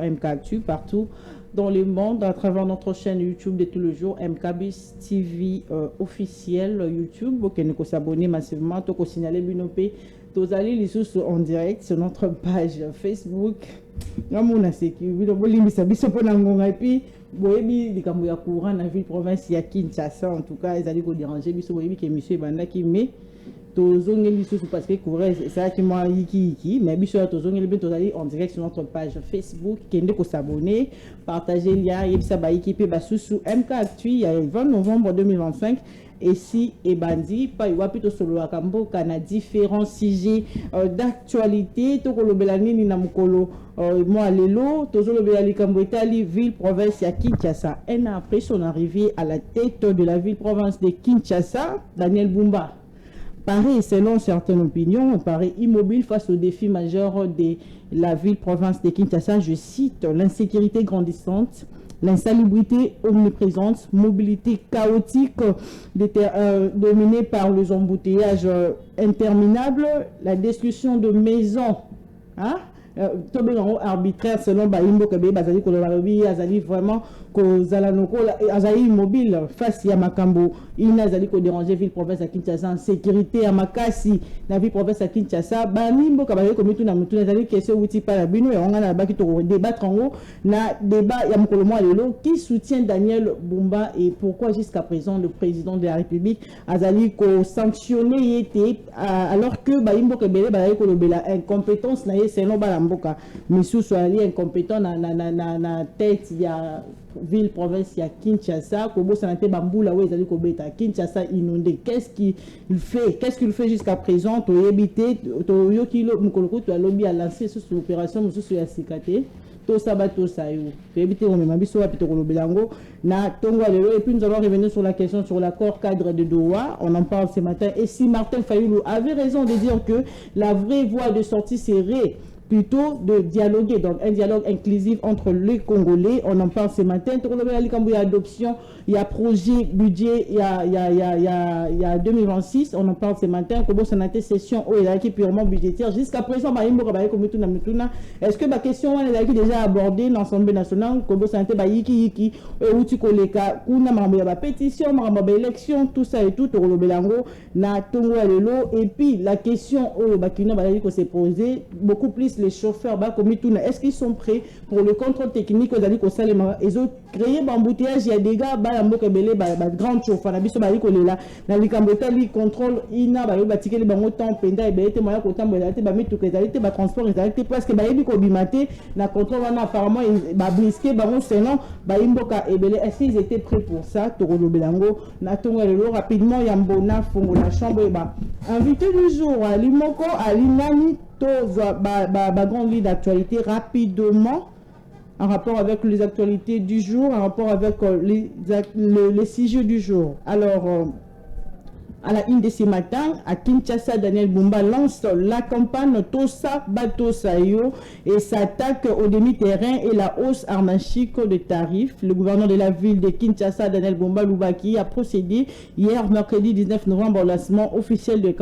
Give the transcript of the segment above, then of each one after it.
MK Actu partout dans le monde à travers notre chaîne YouTube de tous les jours MKBIS TV officiel YouTube. Ok, nous s'abonner massivement, tout signaler binopé, tous allez les sources en direct sur notre page Facebook. Namuna seki, bido bolimisa biso pona ngonga et puis boyebi likambo ya courant na ville province ya Kinshasa en tout cas ils allaient ko déranger biso boyebi que monsieur bandaki mais tozongeli sous parce que courant ça qui moi iki mais biso tozongeli bien tozali en direct sur notre page Facebook kende ko s'abonner partager lien yebisa ba équipe ba sous MK Actu il y a le 20 novembre 2025 et si et bandi pas y a plutôt solo akambo kana différents sujets d'actualité to kolobela nini na mukolo moi lelo tozolobela likambo etali ville province ya Kinshasa un an après son arrivée à la tête de la ville province de Kinshasa Daniel Bumba paraît, selon certaines opinions, paraît immobile face aux défis majeurs de la ville-province de Kinshasa. Je cite, l'insécurité grandissante, l'insalubrité omniprésente, mobilité chaotique dominée par les embouteillages interminables, la destruction de maisons, hein? Arbitraire selon Baimbo Kebe Bazali Kololabi Azali vraiment Zalanoko Azali immobile face à Makambo il Azali ko déranger ville province à Kinshasa en sécurité à Makasi la ville province à Kinshasa Banimbo Kabale komitu na mutu Azali question outil pas la bino et on a baki to débattre en haut na débat ya mokolo mo lelo qui soutient Daniel Bumba et pourquoi jusqu'à présent le président de la République Azali ko sanctionner était alors que Baimbo Kebe Bazali ko lobela incompétence na selon Balamboka Missou soit incompétent na tête ya ville province ya Kinshasa Kobo sanate bambula we ezali kobeta Kinshasa inondé qu'est-ce qu'il fait jusqu'à présent to yebité to yokilo mukolo to lobby a lancé sur opération mususu ya sikate to sabato sayo to yebité on mema biso wa pitoko lobelango na tongo lelo et puis nous allons revenir sur la question sur l'accord cadre de Doha on en parle ce matin et si Martin Fayulu avait raison de dire que la vraie voie de sortie serait plutôt de dialoguer, donc un dialogue inclusif entre les Congolais. On en parle ce matin. Il y a adoption, il y a projet, budget, il y a 2026. On en parle ce matin. Comment ça a été session où il a été purement budgétaire. Jusqu'à présent, est-ce que ma question elle a été déjà abordée dans l'Assemblée nationale? Comment ça a été yiki où tu connais kuna ma pétition, ma élection, tout ça et tout. Na tongo et puis la question où s'est posée beaucoup plus les chauffeurs est-ce qu'ils sont prêts pour le contrôle technique ils ont créé un embouteillage il y a des gars grand chauffeur na biso bali kolela na likambota li contrôle ina ba batikeli bango temps penda et été moya kotambola te ba mituka ezalite ba transport ezalite presque ba yebi ko bimate na contrôle wana apparemment ba brisquer bango sinon ba imboka ebele est-ce qu'ils étaient prêts pour ça to belango na tongo lelo rapidement yambona fongo la chambre ba invité du jour Alimoko Alinani grande ligne d'actualité rapidement en rapport avec les actualités du jour, en rapport avec les sujets du jour. Alors, à la une de ce matin, à Kinshasa, Daniel Bumba lance la campagne Tosa Batosayo et s'attaque au demi-terrain et la hausse armachique de tarifs. Le gouverneur de la ville de Kinshasa, Daniel Bumba Lubaki, a procédé hier, mercredi 19 novembre, au lancement officiel de la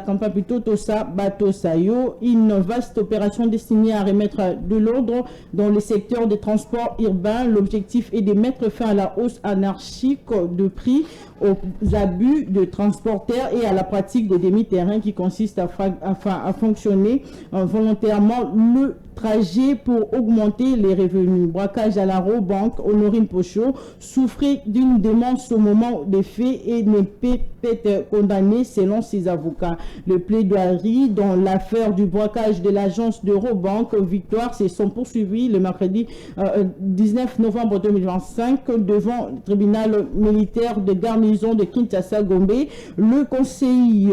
campagne plutôt Tosa Batosayo, une vaste opération destinée à remettre de l'ordre dans le secteur des transports urbains. L'objectif est de mettre fin à la hausse anarchique de prix, aux abus de transporteurs et à la pratique de demi-terrain qui consiste à fonctionner volontairement le trajet pour augmenter les revenus. Braquage à la Robank, Honorine Pocho souffrait d'une démence au moment des faits et ne peut être condamné selon ses avocats. Le plaidoirie dans l'affaire du braquage de l'agence de Robank Victoire se sont poursuivis le mercredi 19 novembre 2025 devant le tribunal militaire de garnison de Kinshasa Gombe. Le conseil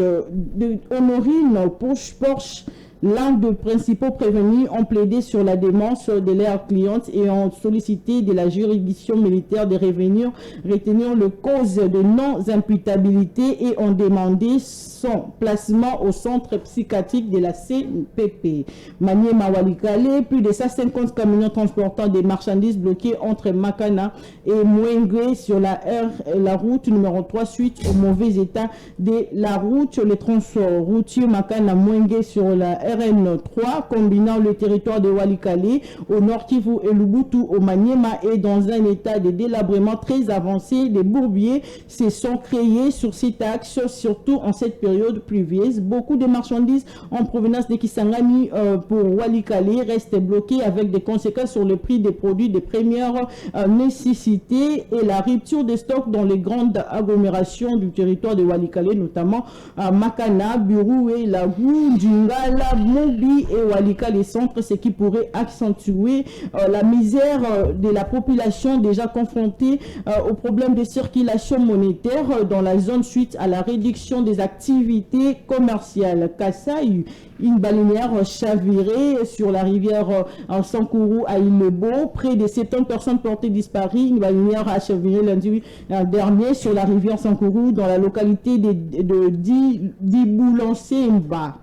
de Honorine Poche l'un des principaux prévenus ont plaidé sur la démence de leurs clientes et ont sollicité de la juridiction militaire de retenir le cause de non-imputabilité et ont demandé son placement au centre psychiatrique de la CPP. Manié Mawalikale, plus de 150 camions transportant des marchandises bloqués entre Makana et Mwengue sur la route numéro 3 suite au mauvais état de la route. Le transport routier Makana Mwengue sur la RN 3 combinant le territoire de Walikale au Nord Kivu et Lubumbashi au Maniema est dans un état de délabrement très avancé. Des bourbiers se sont créés sur cet axe, surtout en cette période pluvieuse. Beaucoup de marchandises en provenance de Kisangani pour Walikale restent bloquées avec des conséquences sur le prix des produits de première nécessité et la rupture des stocks dans les grandes agglomérations du territoire de Walikale, notamment à Makana, Biroué, Lagou, Djingala, Mobi et Walikale Centre, ce qui pourrait accentuer la misère de la population déjà confrontée aux problèmes de circulation monétaire dans la zone suite à la réduction des activités commerciales. Kasaï, une balinière chavirée sur la rivière Sankourou à Ilebo. Près de 70 personnes portées disparues. Une balinière a chaviré lundi dernier sur la rivière Sankourou dans la localité de Diboulansemba.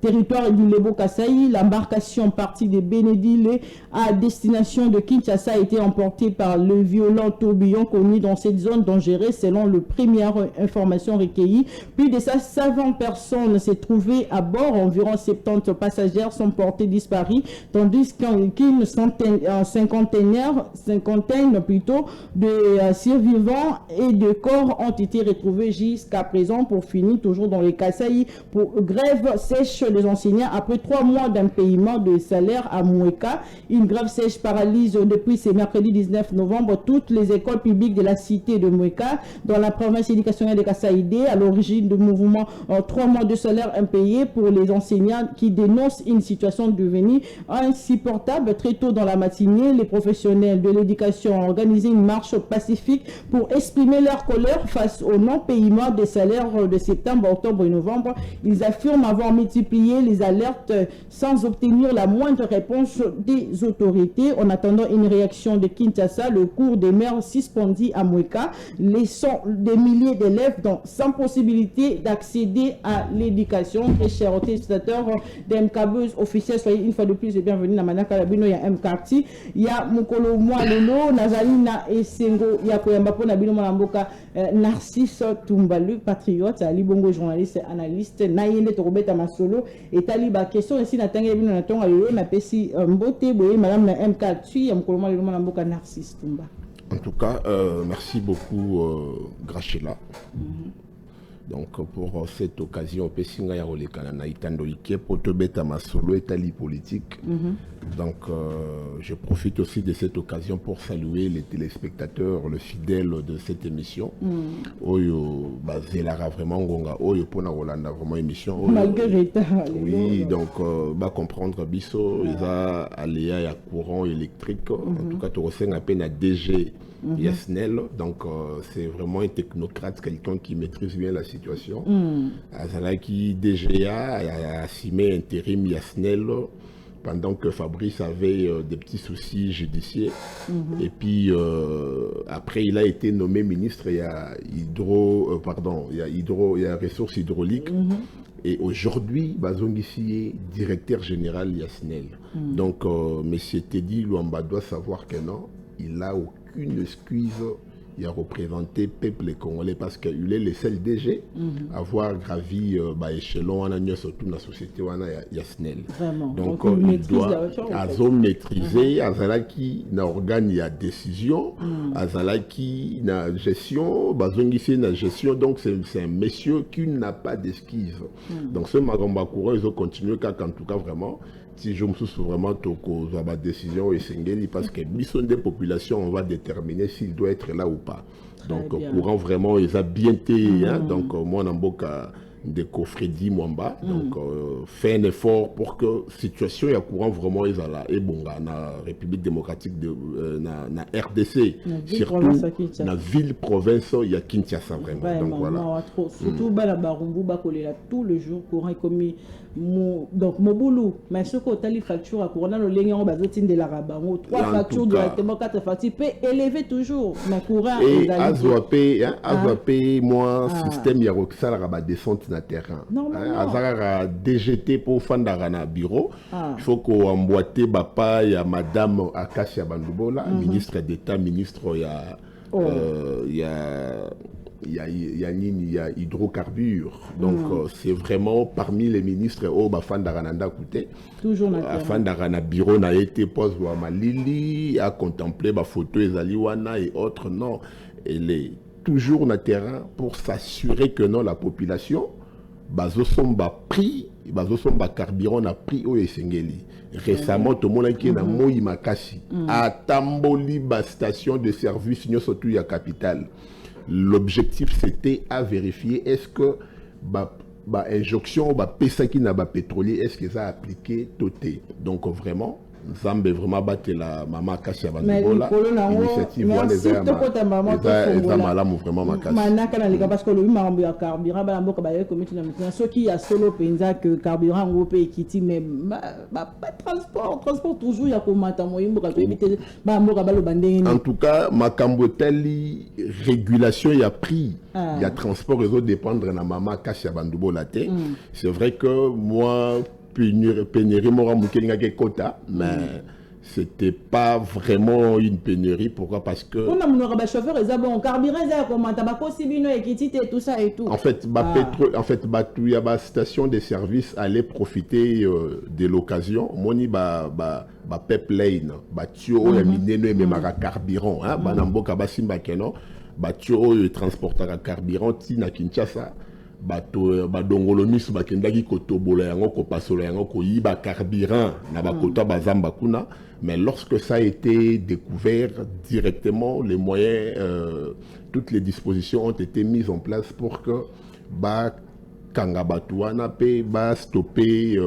Territoire du Lebo-Kasaï, l'embarcation partie de Bénédile à destination de Kinshasa a été emportée par le violent tourbillon connu dans cette zone dangereuse selon les premières informations recueillies. Plus de 120 personnes s'est trouvées à bord, environ 70 passagers sont portés disparus, tandis qu'une cinquantaine plutôt de survivants et de corps ont été retrouvés jusqu'à présent. Pour finir, toujours dans les Kasaï, pour grève sèche des enseignants après 3 mois d'impayement de salaire à Moueka. Une grève sèche paralyse depuis ce mercredi 19 novembre toutes les écoles publiques de la cité de Moueka dans la province éducationnelle de Kassaïdé, à l'origine du mouvement 3 mois de salaire impayé pour les enseignants qui dénoncent une situation devenue insupportable. Très tôt dans la matinée, les professionnels de l'éducation ont organisé une marche pacifique pour exprimer leur colère face au non-paiement des salaires de septembre, octobre et novembre. Ils affirment avoir multiplié les alertes sans obtenir la moindre réponse des autorités. En attendant une réaction de Kinshasa, le cours des mers suspendu à Moueka, laissant des milliers d'élèves sans possibilité d'accéder à l'éducation. Très chers téléspectateurs d'MKBuzz officiel, soyez une fois de plus et bienvenue dans Manaka Labino, il y a MKT, il y a Mukolo Moalolo, Nazalina et Sengo, il y a Koyambapo Nabino Malamboka, Narcisse Tumbalu, patriote, Ali Bongo, journaliste, analyste, Nayende Torobeta Masolo, et Taliba, question ici, Natanga Bino Natonga, na Pessi Mbote, Boye, Madame na MKT, il y a Mukolo Moalolo Malamboka, Narcisse Tumba. En tout cas, merci beaucoup, Grachela. Donc, pour cette occasion, Pessinga Yarolekana na Itandolike, Potobeta Masolo, Etali politique. Donc, je profite aussi de cette occasion pour saluer les téléspectateurs, le fidèle de cette émission. Oyo, Zelara vraiment Gonga, Oyo Pona Rolanda vraiment émission. Malgré ça. Oui, donc, comprendre Bisso, ils ont aléa et courant électrique. En tout cas, tu ressens à peine à DG. Yasnel, donc c'est vraiment un technocrate, quelqu'un qui maîtrise bien la situation. Azalaki DGA a assimé intérim Yasnel pendant que Fabrice avait des petits soucis judiciaires. Et puis après il a été nommé ministre, il y a il y a ressources hydrauliques. Et aujourd'hui, Bazongisi est directeur général Yasnel. Donc M. Teddy Luamba doit savoir que non, il a aucune excuse. Il a représenté le peuple congolais parce qu'il est le seul DG à avoir gravi échelon surtout dans la société Yasnel. Donc il doit maîtriser Azalaki na organe ya décision, Azalaki na gestion, Bazongisi na gestion. Donc c'est un monsieur qui n'a pas d'excuse. Donc ce Magamba courant, ils ont continué car en tout cas vraiment. Si je me souviens vraiment de la décision parce que mission des populations, on va déterminer s'il doit être là ou pas. Donc courant vraiment, ils ont bien été. Donc moi, Namboka de Kofredi Mwamba, donc fait un effort pour que la situation est courant vraiment ils là et bon la République démocratique de na RDC surtout la ville province il y a Kinshasa vraiment. Donc voilà. Surtout bala barumbu bakolela tout le jour courant est commis donc Moboulou mais ce que tali facture à courant le lien en bazotine de la rabango 3 factures directement 4 factures peut élever toujours mais courant et azwapé moi système ya roxa la rabat descente na terrain azara DGT pour fandara na bureau il faut qu'on emboîter bapa ya madame Akasia Bandubola ministre d'état ministre ya il y a hydrocarbures. Donc, c'est vraiment parmi les ministres, Fandarananda Kouté. Toujours Fandarana bureau n'a été posé à Malili, à contempler ma photo Ezaliwana et autres. Non, elle est toujours sur le terrain pour s'assurer que non, la population, Bazosomba prix, Bazosomba carburant a pris au Esengeli. Récemment, tout le monde qui est dans Moï Makasi, à Tamboli, station de service, nous surtout à capitale. L'objectif c'était à vérifier est-ce que injonction, pesa qui n'a pas pétrolier, est-ce que ça a appliqué toté. Donc vraiment. Zambe vraiment battre la maman Kassia Bandola initiative les malamu vraiment makasi manaka na lika parce que le mambo ya carburant ba mboka ba comité na maintenant ce qui a solo penza que carburant ngo pe ekiti mais pas transport toujours ya komata moyimbo ka éviter ba mboka ba lo bandenge. En tout cas makambo teli régulation ya prix ya transport réseau dépendre na maman Kassia Bandola té. C'est vrai que moi pénurie quota, mais c'était pas vraiment une pénurie. Pourquoi? Parce que chauffeur tout ça et tout. En fait, il y a une station de service allait profiter de l'occasion. Moni pipeline, carburant, transporteur carburant tina Kinshasa. Badongolo misu bakendaki kotobola yango kopasola yango koyiba carburant na bakota bazamba kuna, mais lorsque ça a été découvert directement, les moyens, toutes les dispositions ont été mises en place pour que kangabatuana pe stopper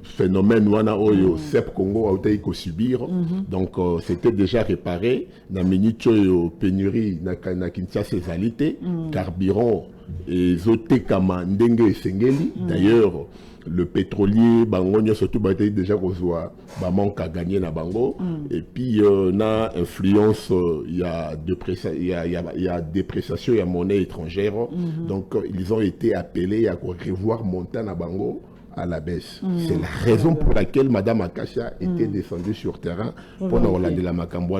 phénomène wana oyo Sep Congo a été subir. Donc c'était déjà réparé na minute oyo pénurie na Kinshasa ezalité carburant et zoté kama ndenge esengeli. D'ailleurs le pétrolier bango surtout été déjà reçoit manque à gagner na bango et puis na influence il y a dépréciation il y a monnaie étrangère. Donc ils ont été appelés à revoir montant na bango à la baisse. C'est la raison pour laquelle Madame Akasha était descendue sur terrain pour nous de la Makambo.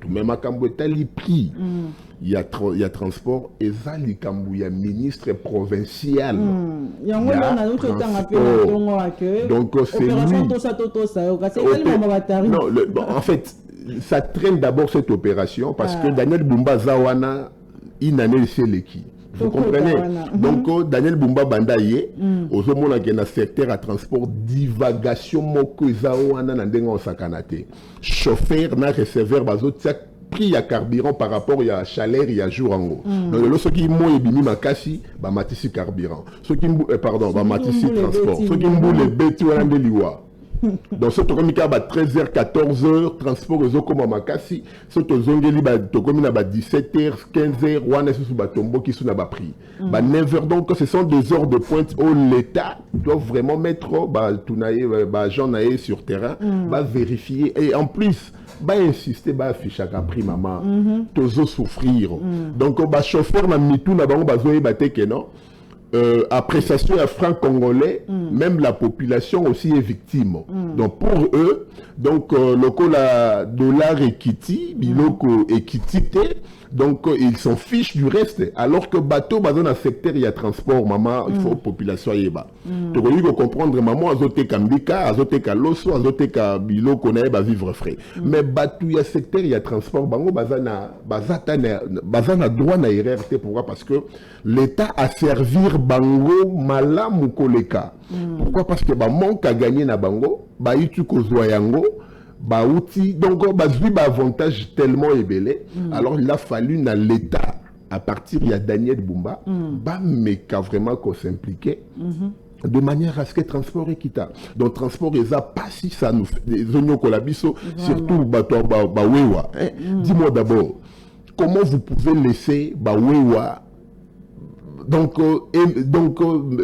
Mais Makambo est allé pris. Il y a transport et ça, il y a ministre provincial. Donc c'est lui. Non, en fait, ça traîne d'abord cette opération parce que Daniel Bumba Zawana, il n'a pas l'équipe. Vous comprenez? Donc, Daniel Bumba Bandaye, au moment où il y a un secteur à transport, divagation, chauffeur, receveur, prix à carburant par rapport à chaleur et à jour en haut. Donc, ceux qui m'ont ébimi ma cassi, matisi carburant. Ceux qui matisi transport. Ceux qui m'ont les bêtes, de liwa. Donc, ce tokomika à 13h, 14h, transport réseau comme à Makassi, ce tozongeli tokomina à 17h, 15h, ouane sous batombo qui sont à prix. 9h, donc ce sont des heures de pointe où l'État doit vraiment mettre Jean Naé sur terrain, vérifier et en plus, insister, afficher à prix maman, tozo souffrir. Donc, chauffeur n'a mis tout na bango bazoé bateke non. Appréciation à franc congolais, même la population aussi est victime. Donc pour eux, donc le dollar equity, biloko equité, donc ils s'en fichent du reste. Alors que bateau, dans un secteur, il y a transport, maman, il faut population yeba. Tu peux comprendre, maman, azote kambika, azote kaloso, azote biloko na yeba vivre frais. Mais bateau, il y a secteur, il y a transport, bango bazana droit na RRT. Pourquoi? Parce que l'État a servir bango malamu koleka. Pourquoi? Parce que manque à gagner na bango, itu kozwa yango. Donc avantage tellement ébélé. Alors il a fallu dans l'État à partir il y a Daniel Bumba mais qu'a vraiment qu'on s'impliquait de manière à ce que transport équitable. Donc transport ils a pas si ça nous fait des oignons colabiso surtout wewa. Dis-moi d'abord comment vous pouvez laisser wewa donc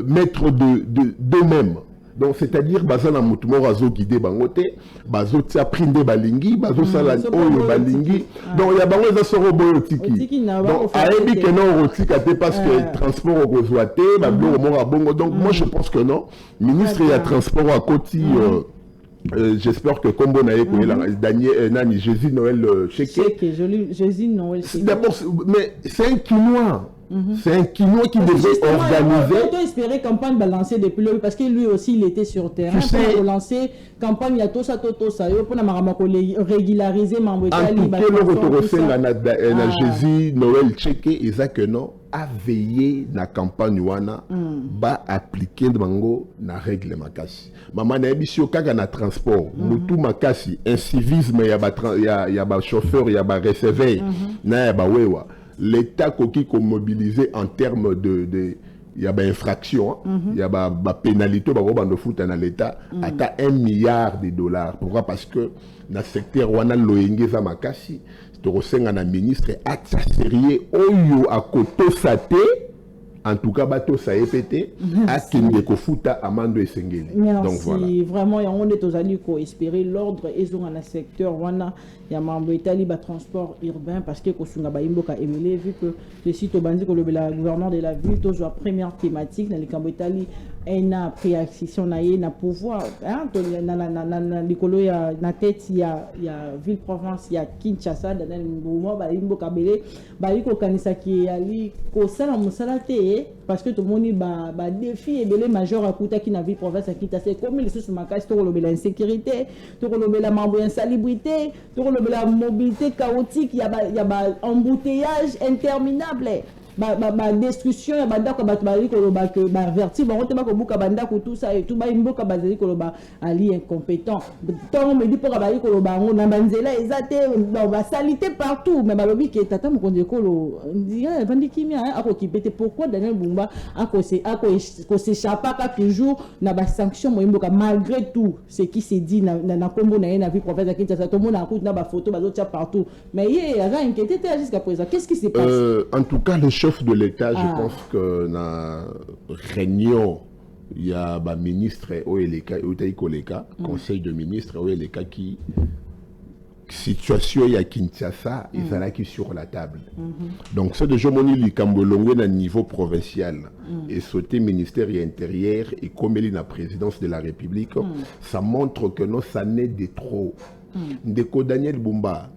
mettre d'eux-mêmes. Donc c'est-à-dire bazana mutumo razo guidé bangote bazo tia prinde balingi bazo sala oyo balingi donc ya bango za soro boyo tiki donc aebi que non rotika te parce que transport au gozoate bablo mo bongo. Donc moi je pense que non ministre ya transport à côté j'espère que comme on a Daniel Nani Jésus Noël Cheke. Jésus Noël Cheke. D'abord, mais c'est un Quinois. C'est un Quinois qui devrait organiser. On peut espérer campagne balancer depuis le parce que lui aussi il était sur terrain. Pour lancer campagne, il y a tout ça, pour régulariser Mambouetali. En tout cas, le retour Jésus Noël Cheke, Isaac non, a veillé na campagne wana, ba appliquer mango na règle makasi. Maman na ebisio kaka na transport, mutu makasi, incivisme ya ba chauffeur, ya ba receveur, na ya ba wewa. L'État qui mobilisé en termes de il y a une infraction, il y a une pénalité de foot dans l'État à 1 milliard de dollars. Pourquoi? Parce que dans le secteur wana loyenge za makasi, un ministre a sérieux oyo a koto sate. En tout cas, bateau ça est pété. À Kindeko Futa, Amando et Sengeli. Merci. Donc voilà. Vraiment, on est aux alliés pour espérer l'ordre et dans le secteur. Il y a Mambouetali, transport urbain, parce que Kosunga Baimboka Emile, vu que le site au Bandi, le gouverneur de la ville, toujours la première thématique, dans les Mambouetali, il a pris accession, il a pouvoir. Dans tête, il y a Ville-Province, il y a Kinshasa, dans le mouvement, Baimboka Bele, Baliko Kanisa qui est allé, Kosala Mosalate. Parce que tout le monde a des défis et des majeurs à Kouta qui n'a vu province à Kita. C'est comme les sous ma casse, tu as l'insécurité, tu as la insalubrité, tu as la mobilité chaotique, il y a un embouteillage interminable. Destruction ya banda ko bato bali ko ba ke ba verti ba rote ba ko buka banda ko tout ça et tout ba imboka bazali ko ba ali incompétent tant me dit pour bali ko ba ngo na banzela ezate ba salité partout mais ba lobi ke tata mo konde ko lo dia bandi kimia ako kipete pourquoi Daniel Bumba ako s'échappa ka toujours na ba sanction mo imboka malgré tout ce qui s'est dit na kombo na vie prophète qui ça tout le monde a na ba photo ba autres partout mais il a inquiété jusqu'à présent qu'est-ce qui s'est passé en tout cas le chef de l'État, je pense que dans la réunion, il y a un ministre conseil de ministres, qui situation il y a Kinshasa, ils sont là qui sur la table. Donc c'est déjà mon île Kambolongwe à niveau provincial et sauter ministère intérieur et comme il est la présidence de la République, ça montre que non, ça n'est de trop. Ndeko Daniel Bumba,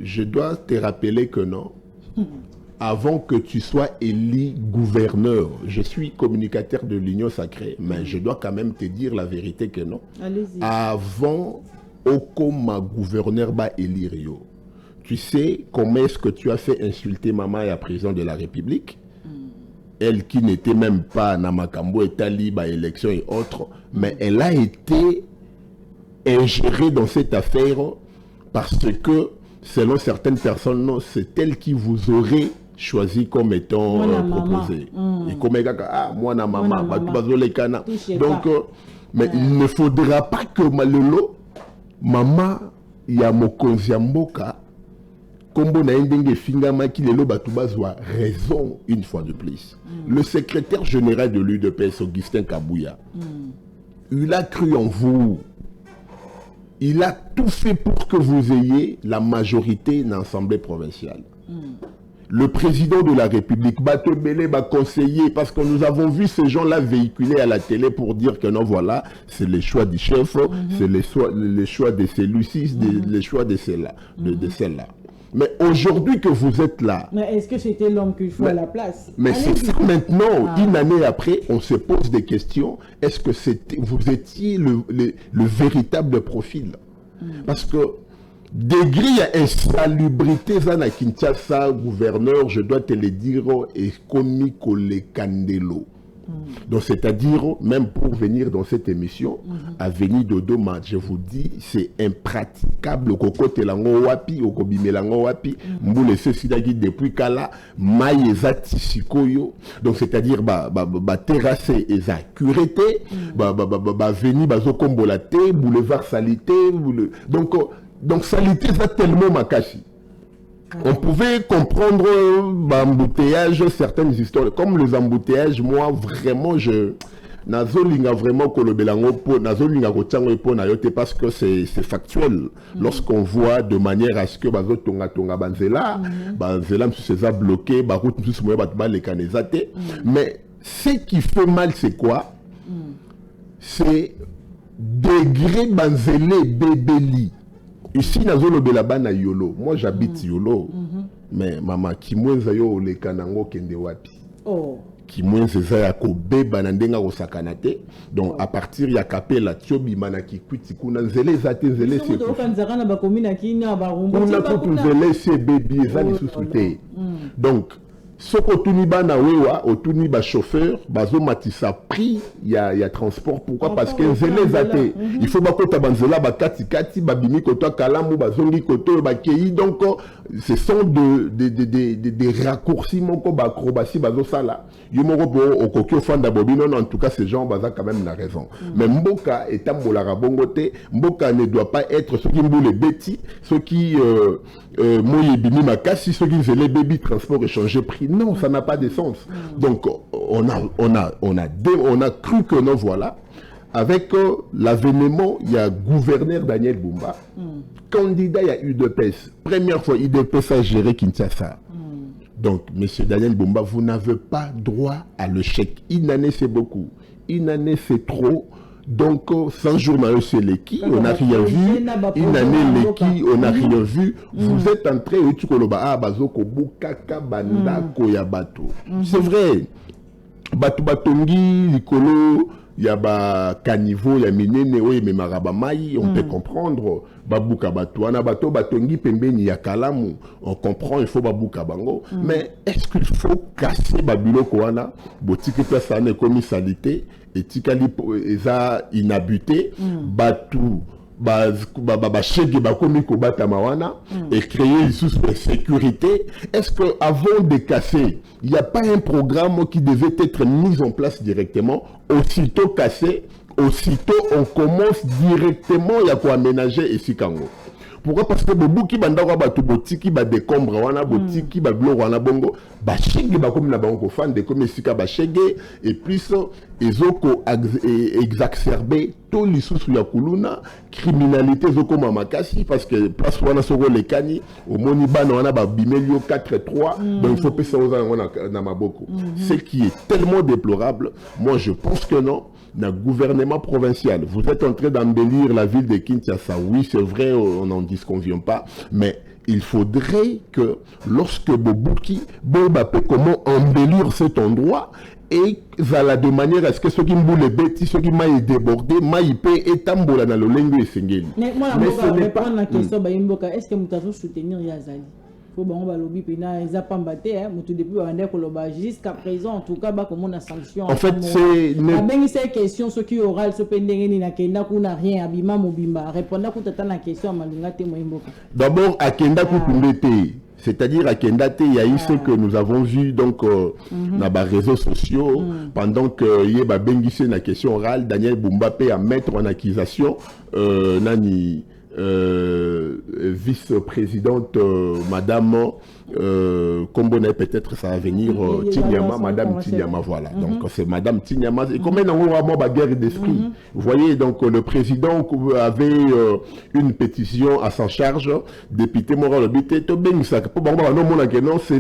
je dois te rappeler que non. Avant que tu sois élu gouverneur, je suis communicateur de l'Union sacrée, mais je dois quand même te dire la vérité que non. Allez-y. Avant, Okoma gouverneur ba élire yo. Tu sais comment est-ce que tu as fait insulter maman et la présidente de la République? Elle qui n'était même pas Namakambo et Taliba, élection et autres, mais elle a été ingérée dans cette affaire parce que, selon certaines personnes, c'est elle qui vous aurait choisi comme étant proposé. Et comme moi na maman, donc mais il ne faudra pas que malolo maman ya mokonzi ya mboka kombo na ndenge fingama ki lelo batu bazwa raison une fois de plus. Le secrétaire général de l'UDPS Augustin Kabouya, il a cru en vous. Il a tout fait pour que vous ayez la majorité dans l'Assemblée provinciale. Le président de la République, Batebele, va conseiller, parce que nous avons vu ces gens-là véhiculer à la télé pour dire que non, voilà, c'est les choix du chef, c'est les choix de celui-ci, les choix de celle-là. De celle-là. Mais aujourd'hui que vous êtes là... Mais est-ce que c'était l'homme qu'il faut à la place? Mais c'est ça maintenant, une année après, on se pose des questions. Est-ce que vous étiez le véritable profil? Parce que degré à insalubrité, Zana Kinshasa, gouverneur, je dois te le dire, est commis le Candelo. Donc, c'est-à-dire, même pour venir dans cette émission, à venir Dodoma, je vous dis, c'est impraticable. Kokote lango wapi, okobime lango wapi, mboule sesidagi depuis kala, maïeza tisikoyo. Donc, c'est-à-dire, terrasser et za cureté, venir bazokombolate, boulevard salité, donc salité, ça tellement makashi. On pouvait comprendre l'embouteillage, certaines histoires. Comme les embouteillages, moi, vraiment, nazolinga vraiment parce que c'est factuel. Lorsqu'on voit de manière à ce que tonga banzela c'est bloqué, mais ce qui fait mal, c'est quoi? C'est degré banzele bébéli. Ici, dans le Belabana Yolo. Moi, j'habite Yolo. Mais maman, qui mwenza yo le kanango kende wapi. Oh. Qui mwenza za ya ko beba na ndenga ko sakanate. Donc, à partir ya kapela tiobi manaki kwiti kuna nzele zate nzele se. Ko kanzaka na ba komina kina ba rumba. Kuna ko nzele se bébé za li susute. Donc, soko tuni bana wewa otuni ba chauffeur bazo matisa prix ya transport. Pourquoi? Parce que nzele zate il faut bakota banzela ba kati kati babimi koto kalamu bazongi koto ba kei. Donc ce sont des raccourcis moko ba acrobatie bazo sala yo moko po okokyo fanda bobino. En tout cas ces gens baza quand même la raison. Mais mboka etambola rabongote, mboka ne doit pas être ceux qui mboule beti, ceux qui moye bimi makasi, ceux qui nzele baby transport échanger prix. Non, ça n'a pas de sens. Donc, on a cru que non, voilà. Avec l'avènement, il y a gouverneur Daniel Bumba, candidat, il y a UDPS. Première fois, UDPS a géré Kinshasa. Donc, monsieur Daniel Bumba, vous n'avez pas droit à le chèque. Une année, c'est beaucoup. Une année, c'est trop. Donc, 100 jours, on n'a rien vu. Une année, l'équipe, on n'a rien vu. Vous êtes entré, c'est vrai. Batu batongi, likolo, il y a ba caniveau, il y a minene, oui, mais marabamai, on peut comprendre. Babuka batuana, bato batongi pembeni ya kalamu, on comprend, il faut babuka bango. Mais est-ce qu'il faut casser babulo koana, botiki personne comme salité, et tikali eza inhabité, batu, chege bakomi kobata mawana, et créer une source de sécurité? Est-ce que avant de casser, il n'y a pas un programme qui devait être mis en place directement? Aussitôt cassé, aussitôt on commence directement, il y a quoi aménager ici Kango. Pourquoi? Parce que beaucoup bandako ba tubotiki ba décombre wana botiki ba blo wana bongo ba chege ba comme na bango fan de comme sika ba chege et plus ezoko exacerber tout les sous ya kuluna criminalité zoko mamakasi parce que place wana soko le kani au moni bana wana ba bimelio 4-3 donc il faut pesa wana na maboko. Ce qui est tellement déplorable. Moi je pense que non. D'un gouvernement provincial. Vous êtes en train d'embellir la ville de Kinshasa. Oui, c'est vrai, on n'en disconvient pas. Mais il faudrait que lorsque Bobuki, comment embellir cet endroit et voilà de manière à ce que ceux qui m'ont les bêtises, ceux qui m'ont débordé, m'ont payé et tambola dans le lingue et singeli. Mais moi, je vais répondre à la question, est-ce que vous avez soutenir Yazali? Faut bon ba lobby pena ils a pas mbatté hein mutu depuis bande ko loba jusqu'à présent en tout cas ba comme on a sanction. En fait c'est ben ces questions ce qui oral ce pendenge ni na kenda kuna rien abima mobimba répondre ko tata na question malinga te moyimboka. D'abord akenda ko kumbete. C'est-à-dire à Kendate, il y a eu ce que nous avons vu donc dans les réseaux sociaux pendant que il y a bengissé la question orale Daniel Bumba à mettre en accusation nani vice-présidente madame Kombona, peut-être ça va venir Tinyama, madame Tinyama, voilà. Donc c'est madame Tinyama. Et comme on a vraiment guerre d'esprit. Vous voyez, donc le président avait une pétition à sa charge, député Moral Obité, non, c'est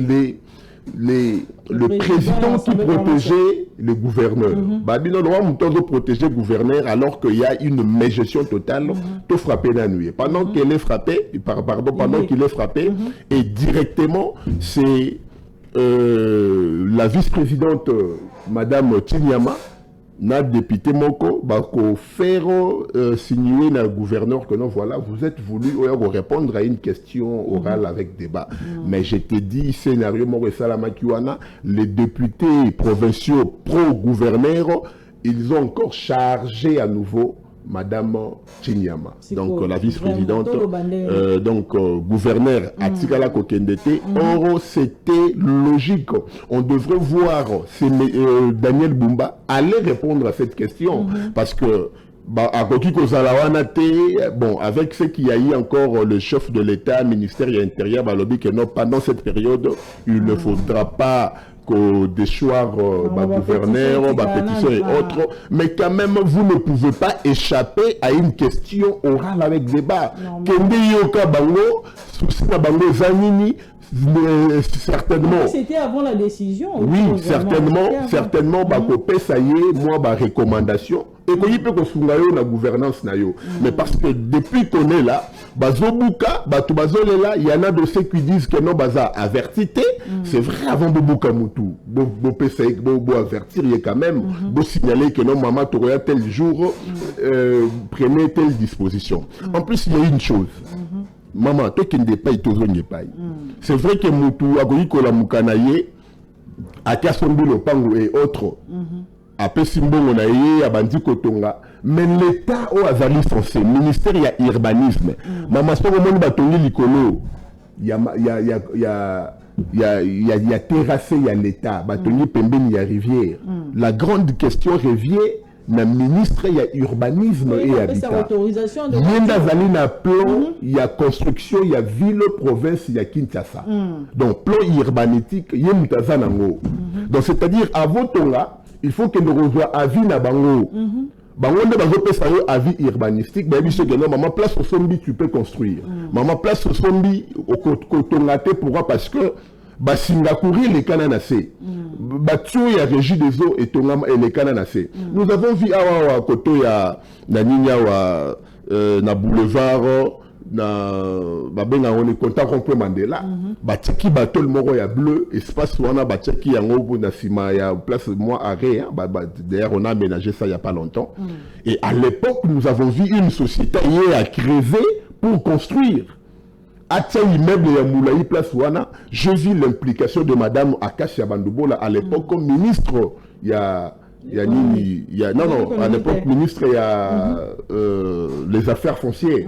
le président qui protégeait le gouverneur. Babino doit protéger le gouverneur alors qu'il y a une mégestion totale, tout frappé la nuit. Pendant qu'il est frappé, pendant qu'il est frappé, et directement, c'est la vice-présidente, madame Tinyama, n'a député Moko, bako faire signer le gouverneur que non, voilà, vous êtes voulu répondre à une question orale avec débat. Mais je te dis, scénario Moko Salamakiwana, les députés provinciaux pro-gouverneur, ils ont encore chargé à nouveau madame Tinyama, donc la vice-présidente, gouverneur Atikala Kokendete. Or, c'était logique. On devrait voir Daniel Bumba aller répondre à cette question parce que bon, avec ce qu'il y a eu encore le chef de l'État, ministère intérieur, pendant cette période, il ne faudra pas déchoir gouverneur, pétition et autres, mais quand même vous ne pouvez pas échapper à une question orale avec débat. certainement. C'était avant la décision. Oui, certainement, bakopé ça y est, moi, ma recommandation. Et qu'on y peut construire la gouvernance na yo. Mais parce que depuis qu'on est là, bazobuka, batubazole là, il y en a de ceux qui disent que non, baza avertité. C'est vrai avant bobuka moutou, bo avertir, il y a quand même, bo signaler que non, maman, tu regardes tel jour, prenez telle disposition. En plus, il y a une chose. Maman, toi qui ne pas, c'est vrai que moutou, agoyiko la mukanaye, à Kasombi le pango et autres. Après Simbongo na ye abandi kotonga mais l'état au azali censé ministère ya urbanisme mama soko moni batongi likolo ya terrassé ya l'état batongi pembeni ya rivière la grande question revient na ministre ya urbanisme et habitat yenda zali na plan ya construction ya ville province ya Kinshasa donc plan urbanistique ye mutaza nango donc c'est-à-dire avant tonga il faut que nous revoions avis na bango. Bango ne va pas avis urbanistique. Mais monsieur que non, maman place au sombi tu peux construire. Maman place au sombi au cotongate pourquoi parce que ba Singapouri les cananacé. Ba tio ya régie des eaux et tongama et les cananacé. Nous avons vu à côté ya na ninya wa na boulevard na babenga on est content qu'on Mandela batiki batol moko ya bleu espace wana batiki yango na sima ya place moi arrêt d'ailleurs on a aménagé ça il y a pas longtemps et à l'époque nous avons vu une société qui a crevé pour construire atia immeuble ya Moulaï place wana je vis l'implication de madame Akasia Bandubola à l'époque comme ministre ya nini ya non à l'époque ministre ya les affaires foncières.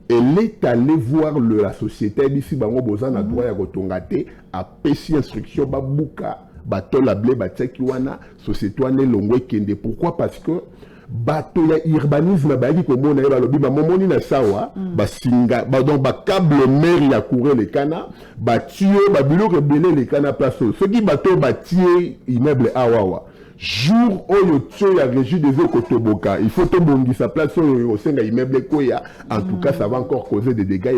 Elle est allée voir la société ici bango bozana droit ya kotongate a pesi instruction babuka batola blé bataki wana société wana longwe kende pourquoi parce que bato ya urbanisme baki ko mona ba lobi ba momoni na sawa ba singa ba donc ba câble mer ya courir les cana ba tuer ba biloko belé les cana place ce qui bato ba tier immeuble awawa jour où tu as régi des eaux Kotoboka, il faut te bondir sa place au sein d'un immeuble Koya. En tout cas, ça va encore causer des dégâts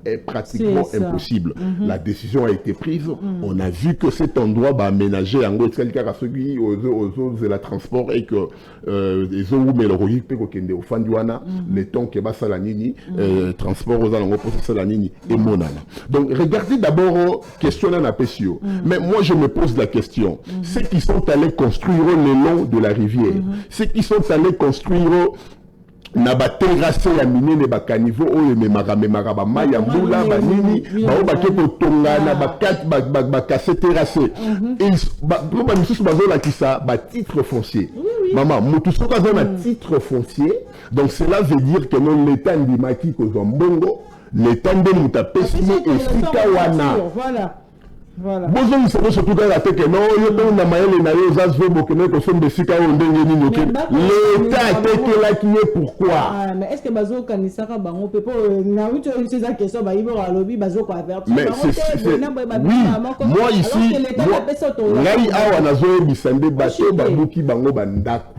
et est pratiquement impossible. La décision a été prise. On a vu que cet endroit va aménager en gros aux eaux de la transport et que les eaux où mais le rogi peut qu'au au Fanduana, les temps qui bassent la nini, transport aux alentours pour la nini et monana. Donc regardez d'abord question d'un appécio. Mais moi je me pose la question. Ceux qui sont allés construire le long de la rivière. Ceux qui sont allés construire na ba terrasse ya minene ba caniveau oyo memaka ba maya mbula ba nini ba obake ko tonga na ba kat ba casse terrasse et ba misusu bazola kisa ba titre foncier maman mutu soka za na titre foncier donc cela veut dire que non l'état ndimaki ko mbongo l'état nde mutapesi et sika wana voilà. Bonjour, nous sommes surtout dans la tête que non, il y a un maïl et naïe aux asveux bokene que sont des sika ou ndenge nini ok. L'État était là qui est pourquoi. Ah, mais est-ce que bazo kanisaka bango pepo na oui c'est ça question ba ibo alobi bazo ko avertir. Mais c'est oui, moi ici ngai awa nazo bisande bato babuki bango bandako.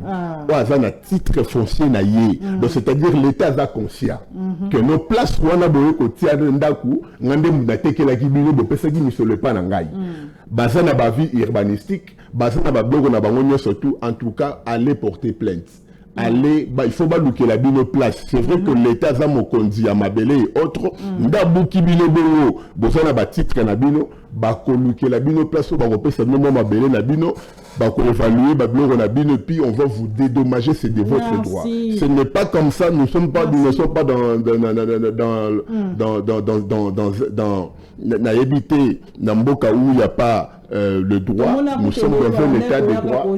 Wa za na titre foncier na ye. Donc c'est-à-dire l'État a conscient que nos places wana boye ko tia ndaku ngande mudatekela kibino bo pesa ki misole pa na ngai. Bazana ba vie urbanistique, bazana ba blogo na bango nyo surtout en tout cas aller porter plainte. Aller il faut pas louker la bino place. C'est vrai que l'État a mon kondi à mabele et autres ndabuki bino bongo bozana ba titre na bino ba ko louker la bino place ba ko pesa no mabele na bino ba ko évaluer ba blogo na bino puis on va vous dédommager, c'est de votre droit. Ce n'est pas comme ça, nous ne sommes pas dans na éviter na mboka où il n'y a pas le droit, nous sommes dans un état de droit. En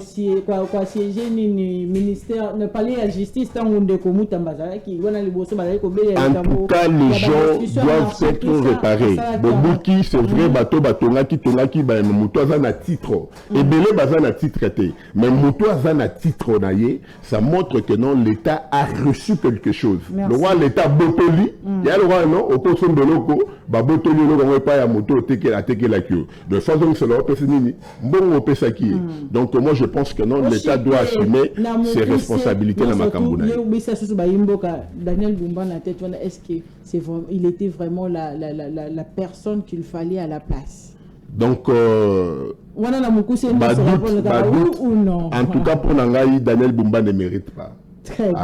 tout cas, les gens doivent être réparés. Bobuki, c'est vrai, bateau, batonaki, tonaki, moutoisa na titre. Et belé baza na titre été. Mais moutoisa na titre naye, ça montre que non, l'État a reçu quelque chose. Le roi, l'État botoli, il y a le roi, non, au poisson de loco, ba botoli, le roi, pas ya moto, teke la kyo. De façon que cela, Donc moi je pense que non, l'État doit assumer ses responsabilités dans ma Kambouna. Daniel Bumba na tête, est-ce que il était vraiment la personne qu'il fallait à la place? Donc en tout cas pour Nangaï, Daniel Bumba ne mérite pas.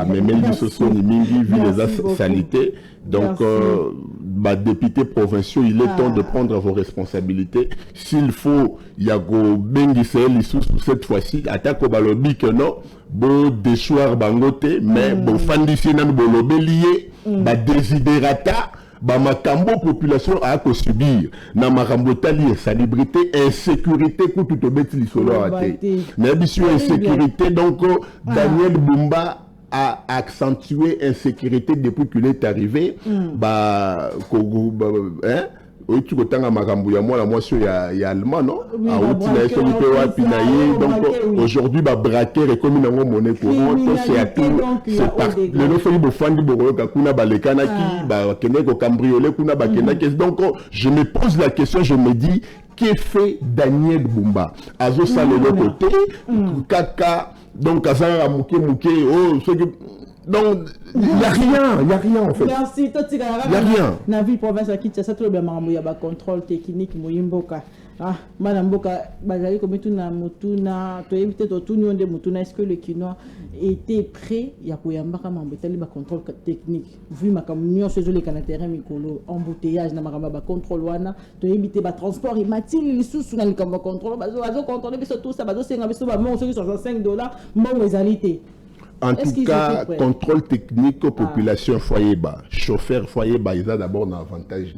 Mais même ce sont vu les salités. Donc, député provinciaux, il est temps de prendre vos responsabilités. S'il faut, il y a cette fois-ci, attaque au balobi que non, bon déchoir bangote, mais bon fandisi nan bolobe lié, désidérata, makambo population a à subir. Na makambo tali salubrité, insécurité, pour tout obéti l'isolo à té. N'abissue insécurité, donc Daniel Bumba a accentué l'insécurité depuis qu'il est arrivé. Tu as makambo ya moi la moitié ya allemand non donc aujourd'hui braquer et comme une monnaie courante c'est à tout c'est par le no fali bofandi boroka kuna balekana ki kene ko cambrioler kuna bakena donc je me pose la question, je me dis qu'est fait Daniel Bumba azo ça le côté kaka donc azara muke oh ce que donc, il n'y a rien en fait. Merci. Il n'y a rien. Dans la ville province à Kinshasa, tout le bien, il y a un contrôle technique, Moyimboka. Ah, Madame Boka, Bazali, comme tout na Mutuna, tu évité de tout de Mutuna, est-ce que le Kinois était prêt? Il y a Koyambaka, Mambetali, un contrôle technique. Vu ma camion, ce les canatérens, Mikolo, embouteillage, Namaramba, contrôle, Wana, tu évité le transport, il m'a dit, les sous-sous, dans le contrôle, Bazo, contrôler, mais surtout ça, Bazo, c'est un peu $65, mon réalité. En tout cas, contrôle technique aux populations foyer bas, chauffeur foyer bas, ils ont d'abord un avantage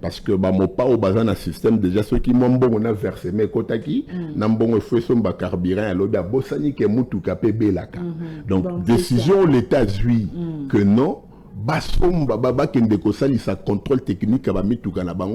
parce que mon pas au bazar un système déjà ceux qui m'ont bon on a versé mes kotaki, n'ont bon fait son carburant à l'eau d'abosani qui est moutou capé belaka. Donc décision l'État suit que non. Sa contrôle technique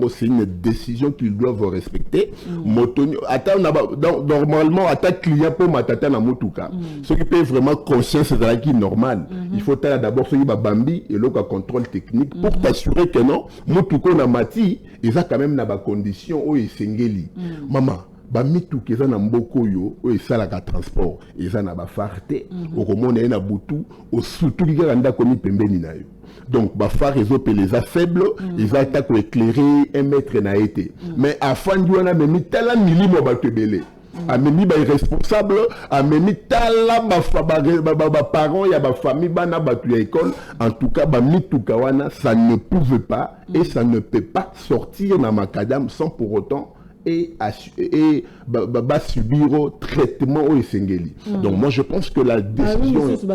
c'est une décision qu'ils doivent respecter. Normalement, attaque client pour matata na motuka. Ce qui peut vraiment conscience c'est la qui normal. Il faut d'abord ce qui va bambi et le contrôle technique pour t'assurer que non, motuko na mati, ils ont quand même na condition où ils sengeli. Maman. Bamitu keza na mboko yo o esalaka transport eza na bafarte okomona na butu o surtout kika nda komi pembeni na yo donc bafare ezopele eza faible eza ta ko éclairer 1 mètre na été mais afandi wana memi tala milimo batebele amemi ba irresponsable amemi tala ba parents ya ba famille bana batu ya école en tout cas bamitu kawana ça ne pouvait pas et ça ne peut pas sortir na macadam sans pour autant et subir au traitement au Sengeli. Donc moi je pense que la décision non, que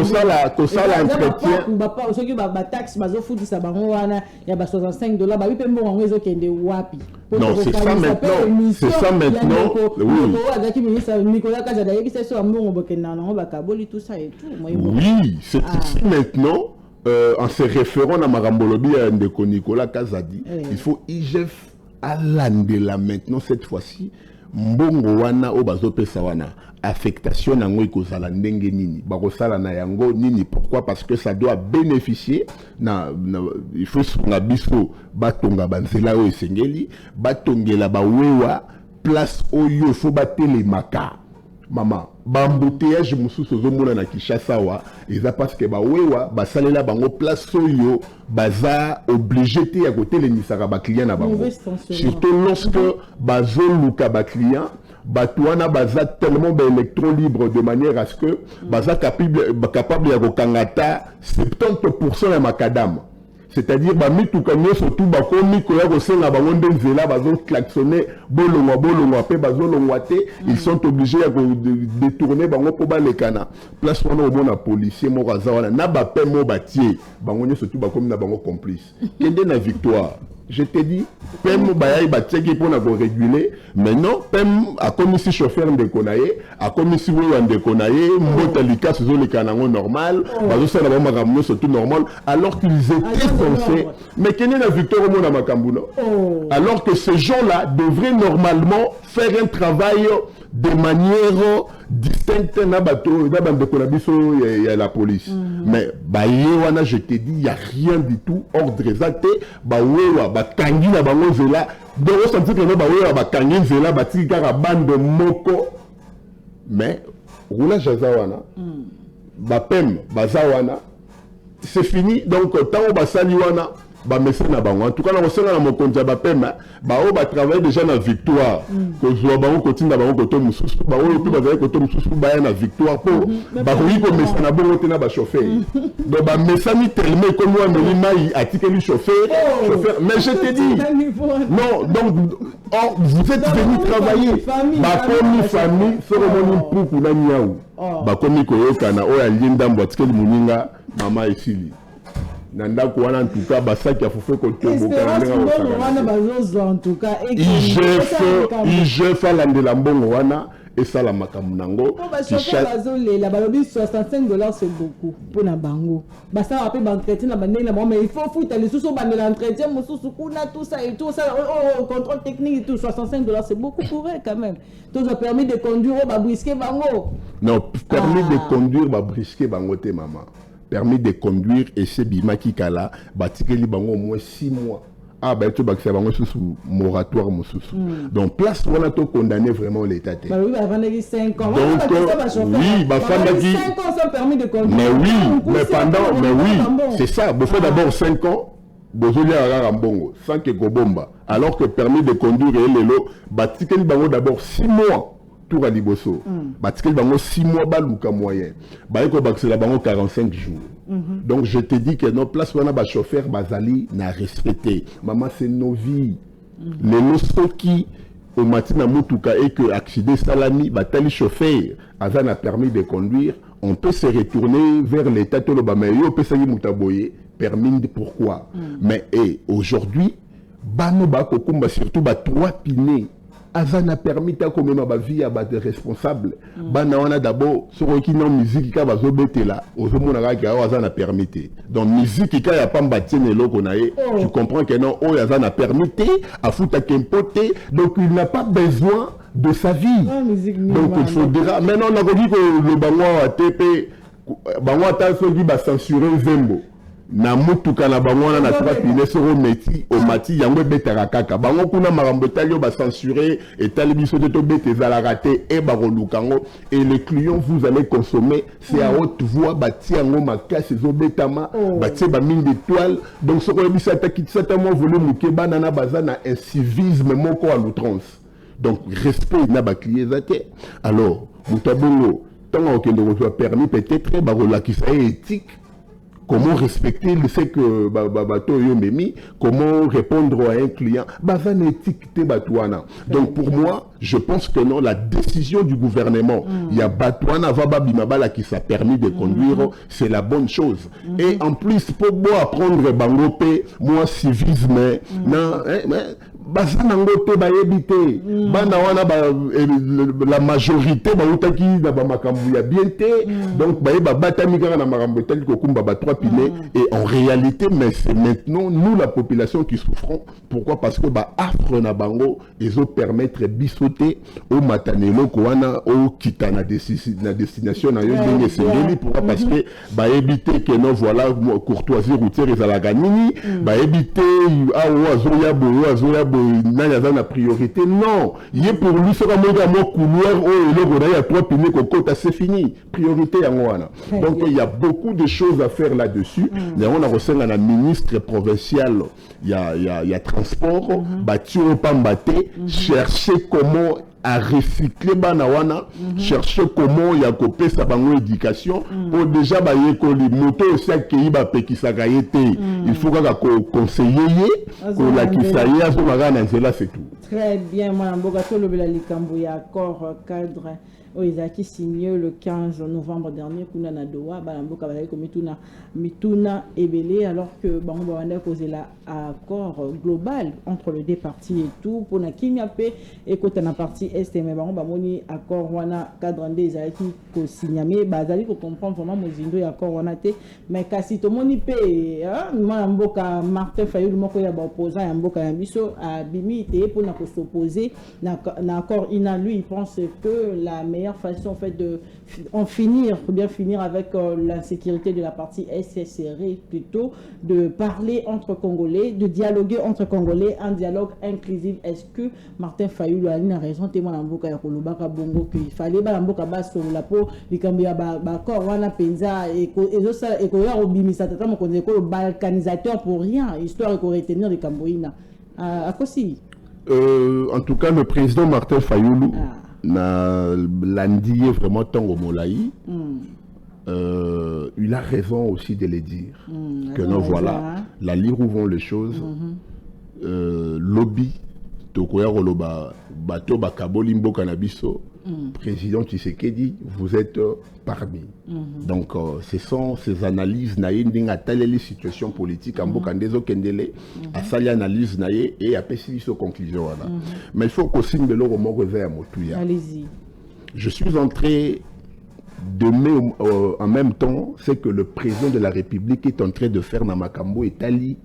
ça l'entretien non c'est ça maintenant oui c'est ici maintenant. En se référant à Marambolobi et à Ndeko Nicolas Kazadi, il faut IGF à l'andela maintenant cette fois-ci. Mbongo wana obazo pesa wana affectation nango ikozala ndenge nini bakosala na yango nini pourquoi parce que ça doit bénéficier il faut na biso batonga banzela o esengeli batongela bawewa place oyo faut batele maka maman bambouteillage mususu zomona na Kinshasa wa eza parce que bawewa basalela bango place oyo baza obligé te ya côté les misaka ba client na bango surtout lorsque bazoluka ba client batouana baza tellement électro libre de manière à ce que baza capable ya kokangata 70% ya makadam. C'est-à-dire surtout ils sont obligés de détourner les cana. Place où on a policier na surtout complice. Quelle est la victoire? Je te dis, PEM pour réguler, mais non, PEM a commis si chauffeur de Konaye, a commis si vous de Konaye, Motalika, ce sont les canons normal, surtout normal, alors qu'ils étaient censés. Mais quelle est la victoire au monde à Makambouna? Alors que ces gens-là devraient normalement faire un travail de manière distincte na bato na bandeko na biso ya la police. Mais wana je te dis, il y a rien du tout ordre exact. Wewa bakangi na bango zela. Donc on sentit que no wewa bakangi zela batiki kaka bande moko. Mais roulage azawana. Bapem bazawana. C'est fini. Donc tant basali wana na bango. En tout cas, on sera dans mon compte bapem ba travailler déjà na victoire. Que zo bango kotinda bango koto mususu ba o pe ba koto mususu ba na victoire pour ba oui ko mesa na bongo tena ba chauffeur. Donc ba mesa ni tellement comme moi me mai atike li chauffeur. Mais je te dis non, donc vous êtes venu travailler ba comme famille cérémonie pour na niaou. Ba comme ko yokana o ya linda mbotike muninga mama esili. Nanda kouana en tout cas basaki a fofé ko tobo en tout cas IGF landela mbongo wana et ça la makamunango la balobi $65 c'est beaucoup pour na bango basa après entretien na bandeng na mais il faut foutre les sous bande l'entretien mususu kuna tout ça et tout ça contrôle technique et tout $65 c'est beaucoup pour eux quand même. Donc ça permis de conduire ba brisquer bango. Non, permis de conduire ba brisquer bango te maman. Permis de conduire et c'est Bimaki Kala, batikeli bango au moins 6 mois. Ah, ben tu vas que bango sous moratoire moussous. Donc, place où on a tout condamné vraiment l'État. Bah oui, avant de 5 ans. Donc, oui, bah, femme dit. 5 ans sans permis de conduire. Mais oui, mais oui, c'est ça. Vous faites d'abord 5 ans, vous avez un bongo, sans que Gobomba. Alors que permis de conduire et l'élo, batikeli bango d'abord 6 mois. Tout à Liboso. Batikeli bango 6 mois baluka moyen. Baeko baksela bango 45 jours. Donc je te dis que nos places wana ba chauffeur bazali na respecté. Maman c'est nos vies. Les loso qui au matin mutuka et que accident salami batali chauffeur azana permis de conduire, on peut se retourner vers l'état to lobama yo pesaki mutaboye permis de pourquoi. Mais aujourd'hui bano ba kokumba surtout ba 3 pinés. Avant a permis ta comme ma vie à battre responsable. Bana on a d'abord sur qui non musique qui va zobete là. Au moment où Azan a permis. Donc musique qui a pas bâti ne lo konae. Tu comprends que non oh Azan a permis à foutre à kempote. Donc il n'a pas besoin de sa vie. Donc il faudra. Maintenant on a dit que le bango a TP bango a dit va censurer Zembo. Na mutuka na bango na 3 pines sur meti au mati yango betara kaka bango kuna marambo talio ba censurer et talibiso de tobete za raté et barolukango et les clients vous allez consommer c'est à haute voix bati yango makasi zo betama bati ba mine d'étoile donc ce qu'on dit ça tellement volume ke banana bazana un civisme moko à l'outrance donc respect na ba clients zate alors mutabongo tant que nous soit permis peut-être ba relakisa éthique. Comment respecter le fait que comment répondre à un client donc pour moi je pense que non la décision du gouvernement il y a Batouana Vababimabala qui s'est permis de conduire c'est la bonne chose et en plus pour moi apprendre Bangopé moi civisme non Basanangote ba ebité bana wana la majorité ba utaki na ba makambu ya bienté donc ba batami kaka na makambu tel ko kumba ba 3 pinés et en réalité mais c'est maintenant nous la population qui souffrons pourquoi parce que ba affre na bango ezo permettre bisoter au matanelo ko wana au kita na destination na yo ndenge sengeli pourquoi parce que ba ebité que non voilà courtoisie routière ezalaka nini ba ebité azoya na priorité non il est pour lui sera mon couloir il y a 3 pinés c'est fini priorité à moi donc il y a beaucoup de choses à faire là-dessus on a reçu un ministre provincial il y a transport bâti au pambaté chercher comment à recycler banawana chercher comment il y a copé sa bango éducation pour déjà ba yekoli moto aussi accueillir ba pekisaka yete il faut qu'on conseiller ko la kisaye azo magana nzela c'est tout très bien moi mboka to lobela likambo ya accord cadre Oizaki signé le 15 novembre dernier kuna na Doha balamboka bazali ko mituna ebele alors que bango bawanda causer la accord global entre les deux parties et tout pour na kimia pe ekota na partie est mais bango bamoni accord wana cadre ndé ezalaki ko signer bazali ko comprendre vraiment mozindo ya accord wana te mais kasi to moni pe mboka Martin Fayulu moko ya ba opposant ya mboka ya biso a bimi te pour na ko s'opposer na accord ina lui il pense que la meilleure meilleure façon en fait de bien finir avec l'insécurité de la partie SSRI, plutôt de parler entre Congolais, de dialoguer entre Congolais, un dialogue inclusif. Est-ce que Martin Fayulu a raison témoin Mboka ya kolobaka bongo qu'il fallait ba Mboka ba solola po likambi ya ba corps wana penza et ça et ko ya obimisa tata mo konze ko balkanisateur pour rien, histoire de retenir les Camboïna à Kosi. En tout cas, le président Martin Fayulu l'a dit vraiment tant au Molaï. Il a raison aussi de le dire. Que non, voilà, la lire où vont les choses. Lobby, Tokoya Roloba, Bato Bakabolimbo Kanabiso, président Tshisekedi, vous êtes parmi. Donc, ce sont ces analyses naïnding à telle situation politique en Bokandezo Kendele, à sali analyse naïe et à pessimisme conclusion. Mais il faut qu'au signe de l'euro à Motouya. Allez-y. Je suis entré de mai en même temps, c'est que le président de la République est en train de faire dans Makambo et Tali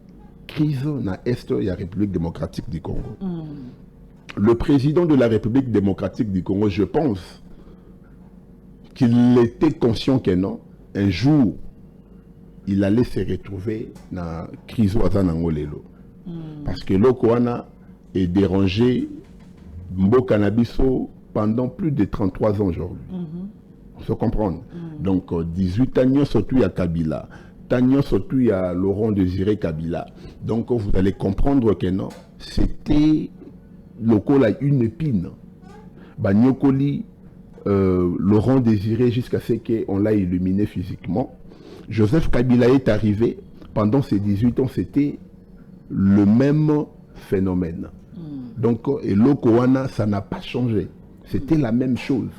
crise dans l'Est de la République démocratique du Congo. Le président de la République démocratique du Congo, je pense qu'il était conscient que non, un jour, il allait se retrouver dans la crise Ouazanangolelo. Parce que l'Okoana est dérangé Mboka Nabiso pendant plus de 33 ans aujourd'hui. On se comprend. Donc, 18 ans, surtout à Kabila. Tanyon surtout à Laurent Désiré Kabila. Donc, vous allez comprendre que non, c'était local une épine. Banyokoli, Laurent Désiré, jusqu'à ce qu'on l'a illuminé physiquement. Joseph Kabila est arrivé. Pendant ces 18 ans, c'était le même phénomène. Donc, et l'Okoana, ça n'a pas changé. C'était la même chose.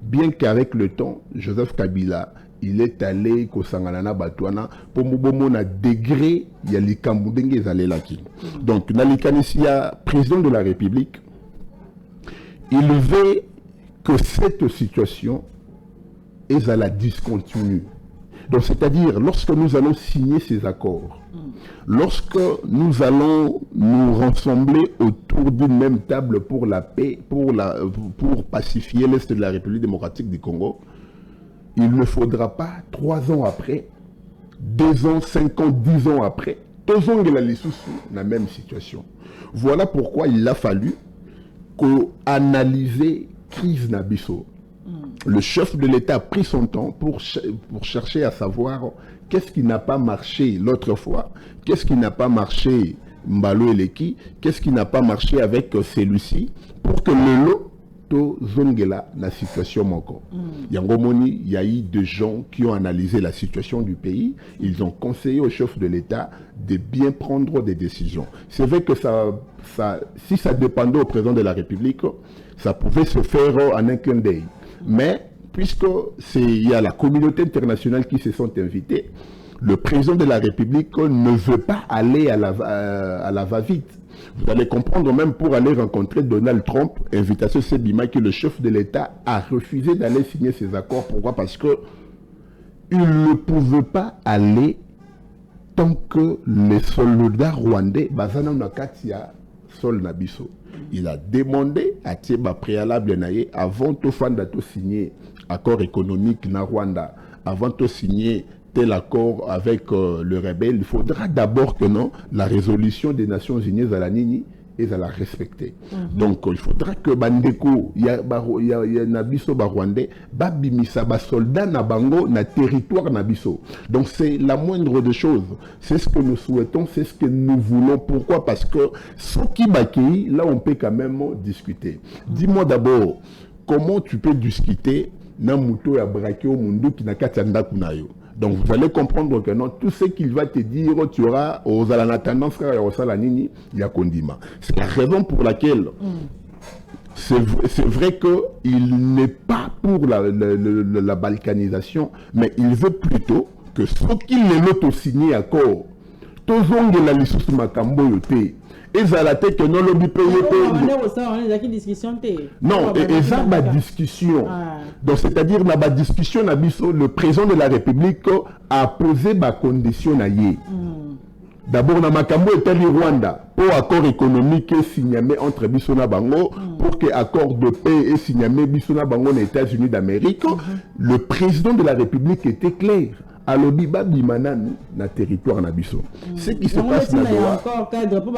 Bien qu'avec le temps, Joseph Kabila, il est allé Kosanganana Batouana pour Mouboumona degré, il y a les Kamboudenge Zalelaki. Donc, Nalikanissia, président de la République, il veut que cette situation est à la discontinue. Donc, c'est-à-dire, lorsque nous allons signer ces accords, lorsque nous allons nous rassembler autour d'une même table pour la paix, pour pacifier l'Est de la République démocratique du Congo, il ne faudra pas 3 ans après, 2 ans, 5 ans, 10 ans après, tous ont la même situation. Voilà pourquoi il a fallu analyser crise Nabiso. Le chef de l'État a pris son temps pour chercher à savoir qu'est-ce qui n'a pas marché l'autre fois, qu'est-ce qui n'a pas marché Mbalo Eleki, qu'est-ce qui n'a pas marché avec celui-ci, pour que le lot Zongela la situation manquante. Il y a eu des gens qui ont analysé la situation du pays. Ils ont conseillé au chef de l'État de bien prendre des décisions. C'est vrai que si ça dépendait au président de la République, ça pouvait se faire en un clin d'œil. Mais puisque il y a la communauté internationale qui se sont invités, le président de la République ne veut pas aller à la va-vite. Vous allez comprendre, même pour aller rencontrer Donald Trump, invitation Sebima, que le chef de l'État a refusé d'aller signer ces accords. Pourquoi? Parce que il ne pouvait pas aller tant que les soldats rwandais, Bazana Nakatia, Sol Nabiso. Il a demandé à Tieba préalable avant de signer accord économique na Rwanda, avant de signer tel accord avec le rebelle, il faudra d'abord que non, la résolution des Nations Unies à la Nini et à la respecter. Donc il faudra que Bandeko, il y a Nabiso Barwandais, Babimisa soldat na bango na territoire Nabiso. Donc c'est la moindre des choses. C'est ce que nous souhaitons, c'est ce que nous voulons. Pourquoi? Parce que ce qui baki, là on peut quand même discuter. Dis-moi d'abord, comment tu peux discuter na muto ya braqué au mundu qui na katanda kunayo? Donc vous allez comprendre que non, tout ce qu'il va te dire, tu auras aux alana tendance à Salanini, il y a Kondima. C'est la raison pour laquelle c'est vrai qu'il n'est pas pour la balkanisation, mais il veut plutôt que ceux qui les notent signé accord, tous ont la licence Makambo yote. Et ça la tête que non lobby payé. Non, et ça ma discussion. Donc c'est-à-dire ma discussion le président de la République a posé ma condition à y. D'abord, na makambo etali Rwanda, pour accord économique signé entre Bissona Bango, pour que accord de paix et signé Bissona Bango aux États-Unis d'Amérique, le président de la République était clair. Alobi Babimana na territoire na biso. Ce qui se passe na Doha. Encore cadre pour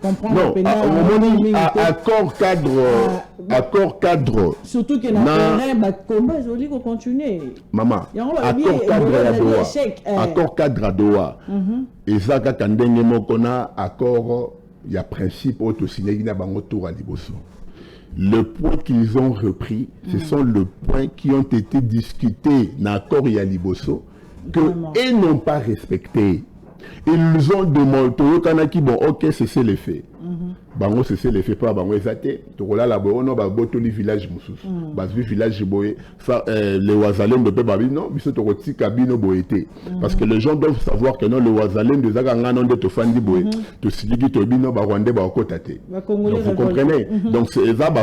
comprendre non, accord cadre. Surtout que na combat joli ko continuer. Maman, accord cadre à Doha. Accord cadre à Doha. Et ça ka ndenge moko na accord il y a principe auto signé na bango tour à liboso. Le point qu'ils ont repris, ce sont les points qui ont été discutés dans l'accord Yaliboso, qu'ils n'ont pas respecté. Ils ont demandé, bon, ok, c'est les faits. Bango, c'est les faits, pas bango, exacté. Tokola la boyo, no, botoli village moussous. Basvi village boye, les Ouazalem de Pébabi, non, biso tokoti kabino boyete. Parce que les gens doivent savoir que non, les Ouazalem de Zaganga, non, de Tofandi boye, to Siligi Tobino, Barwande, Bakotate. Donc, vous comprenez? Donc, c'est ça,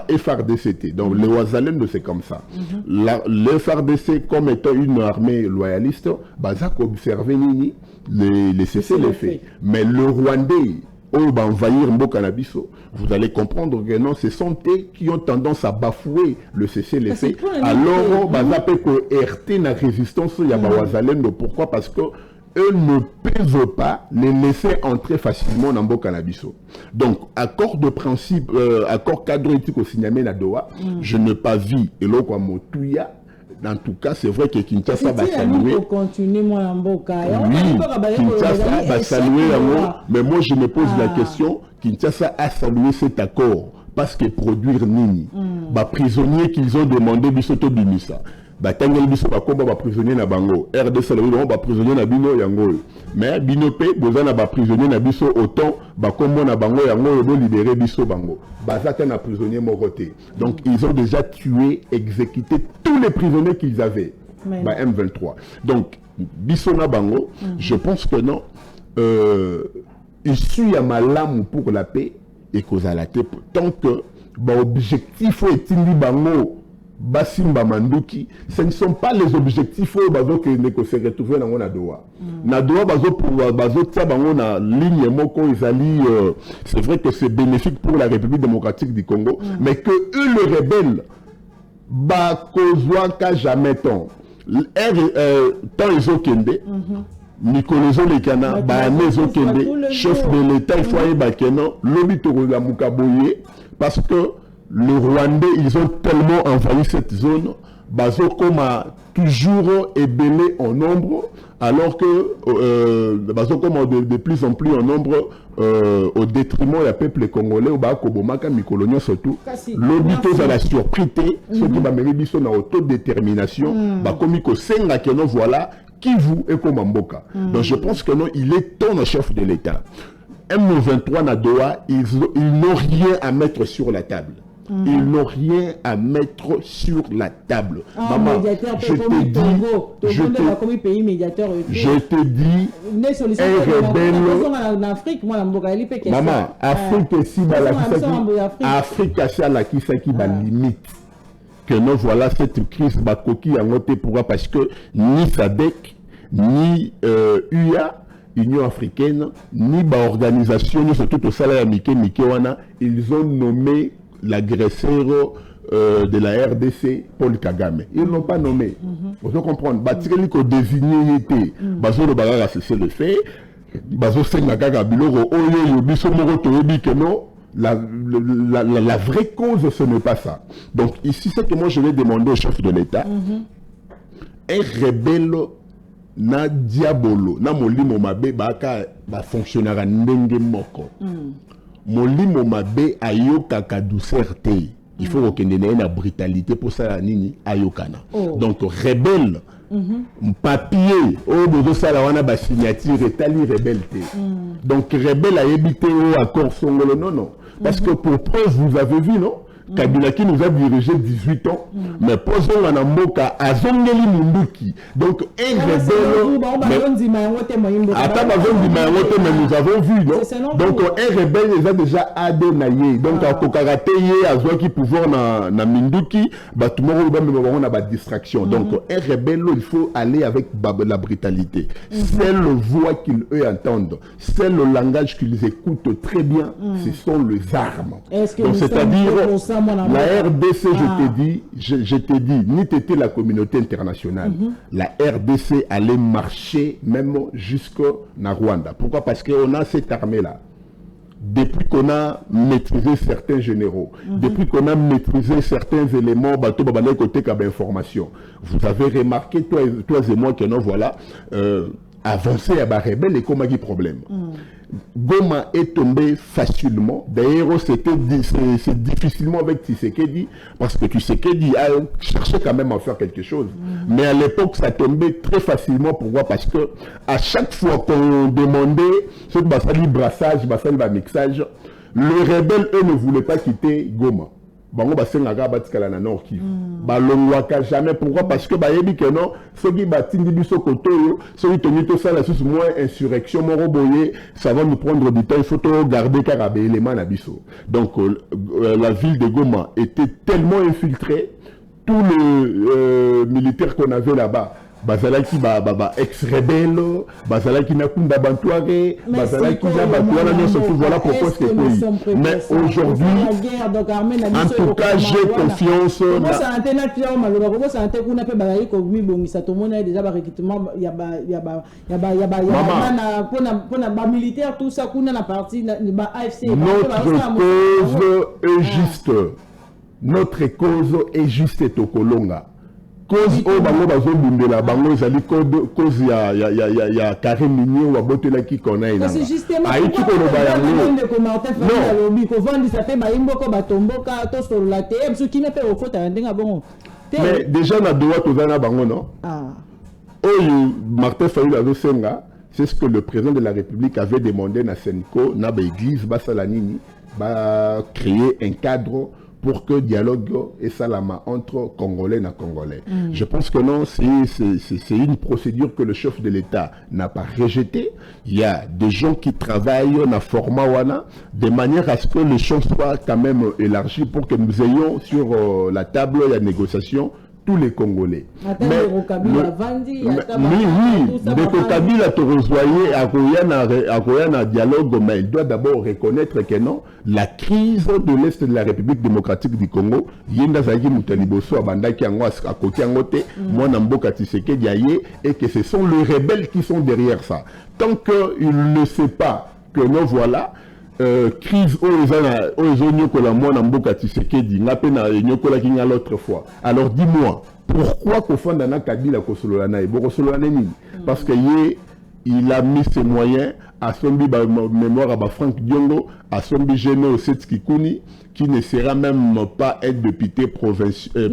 FRDCT. Donc, les Ouazalem, c'est comme ça. Le FRDC, comme étant une armée loyaliste, Bazak observer Nini, les cessez-les-faits. Mais le Rwandais, envahir Mbokanabiso, vous allez comprendre que non, ce sont eux qui ont tendance à bafouer le cessez-les-faits. Alors, RT na résistance, il y a Bawazalem. Pourquoi? Parce que eux ne peuvent pas les laisser entrer facilement dans Mbokanabiso. Donc, accord de principe, accord cadre éthique au Signamé na Doha, je n'ai pas vu Eloko Motouya. En tout cas, c'est vrai que Kinshasa va saluer. Kinshasa va saluer, mais moi je me pose la question, Kinshasa a salué cet accord parce que produire Nini, prisonniers qu'ils ont demandé Bisoto Bimisa. Batangel biso bakomba prisonnier na bango RDC la prisonnier na bino yango mais binope bozana prisonnier na biso autant bakombo na bango yango bo libérer biso bango bazata na prisonnier moroté. Donc ils ont déjà tué, exécuté tous les prisonniers qu'ils avaient. M23. Donc biso na bango, je pense que non issu ya malamu pour la paix et kozalate tant que objectif est indi bango Basimba Manduki, ce ne sont pas les objectifs où que se retrouver dans la Doha. Na Doha na ligne moko izali, c'est vrai que c'est bénéfique pour la République démocratique du Congo, mais que eux les rebelles ba kozwaka jamais tant ils ont kende Nicolas Lekana ba nezo kende chef de l'État il faut y bakeno lobi to la mukaboye parce que le Rwandais, ils ont tellement envahi cette zone, Bazo comme toujours ébélé en nombre, alors que Bazo comme de plus en plus en nombre au détriment du peuple congolais, au Bakobomaka, Mikolonien surtout. L'obito à la surprise, ceux qui va mener son autodétermination, Bakomiko Senga que non voilà, qui vous est comme Mboka. Donc je pense que non, il est ton chef de l'État. M23 na Doha, ils n'ont rien à mettre sur la table. Ils n'ont rien à mettre sur la table. Maman, je te dis, un rebelle. Maman, Afrique si Afrique c'est la qui limite. Que non, voilà cette crise bakoki a noté pourquoi parce que ni SADC, ni UA, Union africaine, ni organisation, ni surtout au salaire Mikewana, ils ont nommé l'agresseur de la RDC, Paul Kagame. Ils ne l'ont pas nommé. Vous devez comprendre. Batireli ko désigné était. Bazo le bagage c'est le fait. Bazo Sengaga Biloro Oyo Yobiso Moro Toyebi que non. La vraie cause, ce n'est pas ça. Donc ici, c'est que moi je vais demander au chef de l'État un rebelle na diabolo na molimo mabe baka ba fonctionnaire ndenge moko. Molimo mabe ayokaka douceur te. Il faut reconnaître la brutalité pour ça nini ayokana. Donc rebelle papier au ça la wana ba signature etali rebelle te. Donc rebelle a évité au accord songolo non. Parce que pour preuve vous avez vu non Kabila qui nous a dirigé 18 ans, mais posons en Mboka, Azongeli Munduki. Donc, un rebelle. Mais nous avons vu, non? Donc, un rebelle les a déjà adénaillé. Donc, à Kokarateye, à Zouaki pouvoir na Minduki, tout le monde a une distraction. Donc, un rebelle, il faut aller avec la brutalité. C'est le voix qu'ils eux entendent, c'est le langage qu'ils écoutent très bien, ce sont les armes. C'est-à-dire, la RDC, je t'ai dit, ni t'étais la communauté internationale, la RDC allait marcher même jusqu'au Rwanda. Pourquoi? Parce qu'on a cette armée-là. Depuis qu'on a maîtrisé certains généraux, depuis qu'on a maîtrisé certains éléments, côté information, vous avez remarqué, toi et moi, que non, voilà, avancer à Barrebel et comment il y a problème. Goma est tombé facilement. D'ailleurs, c'est difficilement avec Tshisekedi, parce que Tshisekedi a cherché quand même à faire quelque chose. Mais à l'époque, ça tombait très facilement. Pourquoi? Parce que à chaque fois qu'on demandait ce brassage, mixage, les rebelles, eux, ne voulaient pas quitter Goma. Bango basenga batikala na Nord Kivu. Balongwaka jamais. Pourquoi? Parce que bayebi que non, ceux qui batindi biso koto, ceux qui tenu tout ça la sous moins insurrection moro boye, ça va nous prendre du temps, il faut tout garder car élément na biso. Donc la ville de Goma était tellement infiltrée, tous les militaires qu'on avait là-bas, bazalaki ex-rebelle, bazalaki nakunda bantuare, bazalaki na batuana nyonso tout, voilà pourquoi c'est pays. Mais aujourd'hui, en tout cas, j'ai confiance. Notre cause est juste. Notre cause est juste et Tokolonga. Cause au bango bazobundela bango ezali cause ya carré minier ou abotela ki kona ina. C'est justement aïki ko loba yango. Non, ko lobby ko vendre ça fait baimbo ko batomboka to sur la TM ce qui n'a pas au faute à ndenga bon. Mais déjà na doit tozana bango non. Oyo Martin Fayulu azosenga, c'est ce que le président de la République avait demandé na Senko na ba église basalanini ba créer un cadre pour que dialogue et salama entre Congolais et Congolais. Je pense que non, c'est une procédure que le chef de l'État n'a pas rejetée. Il y a des gens qui travaillent dans le format WANA de manière à ce que les choses soient quand même élargies pour que nous ayons sur la table de négociation tous les Congolais. Mais Kabila te rejoignait à dialogue, mais il doit d'abord reconnaître que non, la crise de l'Est de la République démocratique du Congo, et que ce sont les rebelles qui sont derrière ça. Tant qu'il ne sait pas que nous voilà, crise l'autre fois. Alors dis-moi, pourquoi Kofandana Kabila Kosololana et parce qu'il a mis ses moyens à son mémoire à Franck Diongo, à son Géno Setskikouni, qui ne sera même pas être député provincial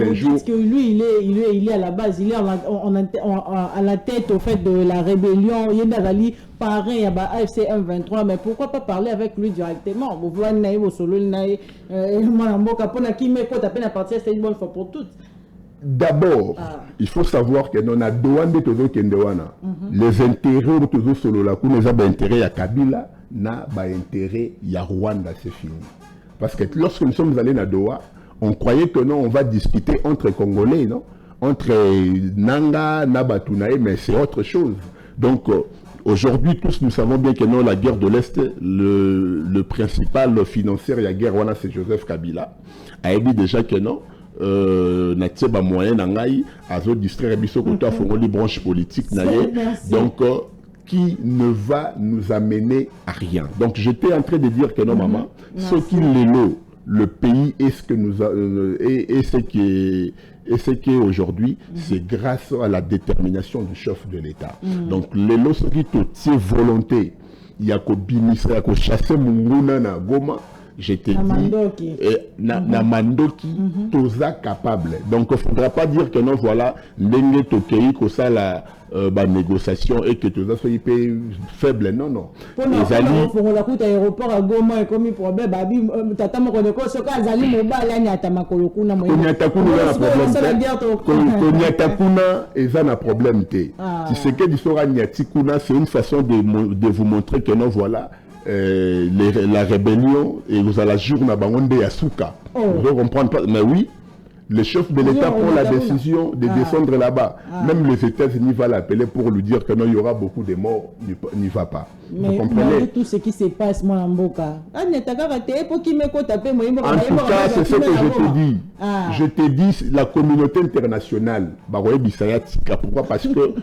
un jour. Parce que lui, il est à la base, il est à la tête au fait de la rébellion. Il est allé pareil à AFC M23, mais pourquoi pas parler avec lui directement? Vous voyez, Naïvo Solo, Naï, Mboka, Pona, qui met quoi, t'as peine à partir, c'est une bonne fois pour toutes. D'abord, il faut savoir que nous avons les intérêts de tous solo la nous avons intérêt à Kabila, n'a pas intérêt à Rwanda, c'est fini. Parce que lorsque nous sommes allés à Doha, on croyait que non, on va discuter entre Congolais, non, entre Nanga, Nabatunaï, mais c'est autre chose. Donc aujourd'hui, tous nous savons bien que non, la guerre de l'Est, le principal financier de la guerre, c'est Joseph Kabila, a dit déjà que non. Natseba moyen nangai azo distraire biso koto afongoli branche politique naie donc qui ne va nous amener à rien. Donc j'étais en train de dire que non maman, ce qui le pays est ce que nous et ce qui est aujourd'hui, c'est grâce à la détermination du chef de l'État. Donc les lois qui ont volonté, il y a qu'au binissa, qu'au chasser Munguna na Goma. je te dis, na mandoki, toza capable. Donc, il ne faudra pas dire que non, voilà, ndenge tokei ko ça la négociation et que toza soyez faible. Non, non. Les alliés. Pour la route aéroport à Goma et comme problème, babi, tata mo koneko, ce cas azali mobile ya nyata makolo kuna mo. Konyatakuna na problème. Konyatakuna eza na problème te. Si c'est que disora nyatikuna, c'est une façon de vous montrer que non, voilà. La rébellion et vous allez la journée à Bangonde Yasuka. Vous comprendre pas, mais oui, le chef de l'État prend la décision de descendre là-bas. Même les États-Unis vont l'appeler pour lui dire que non, il y aura beaucoup de morts, n'y va pas. Vous comprenez tout ce qui se passe, moi, en Boka. En tout cas, c'est ce que je te dis. Je te dis, la communauté internationale, pourquoi? Parce que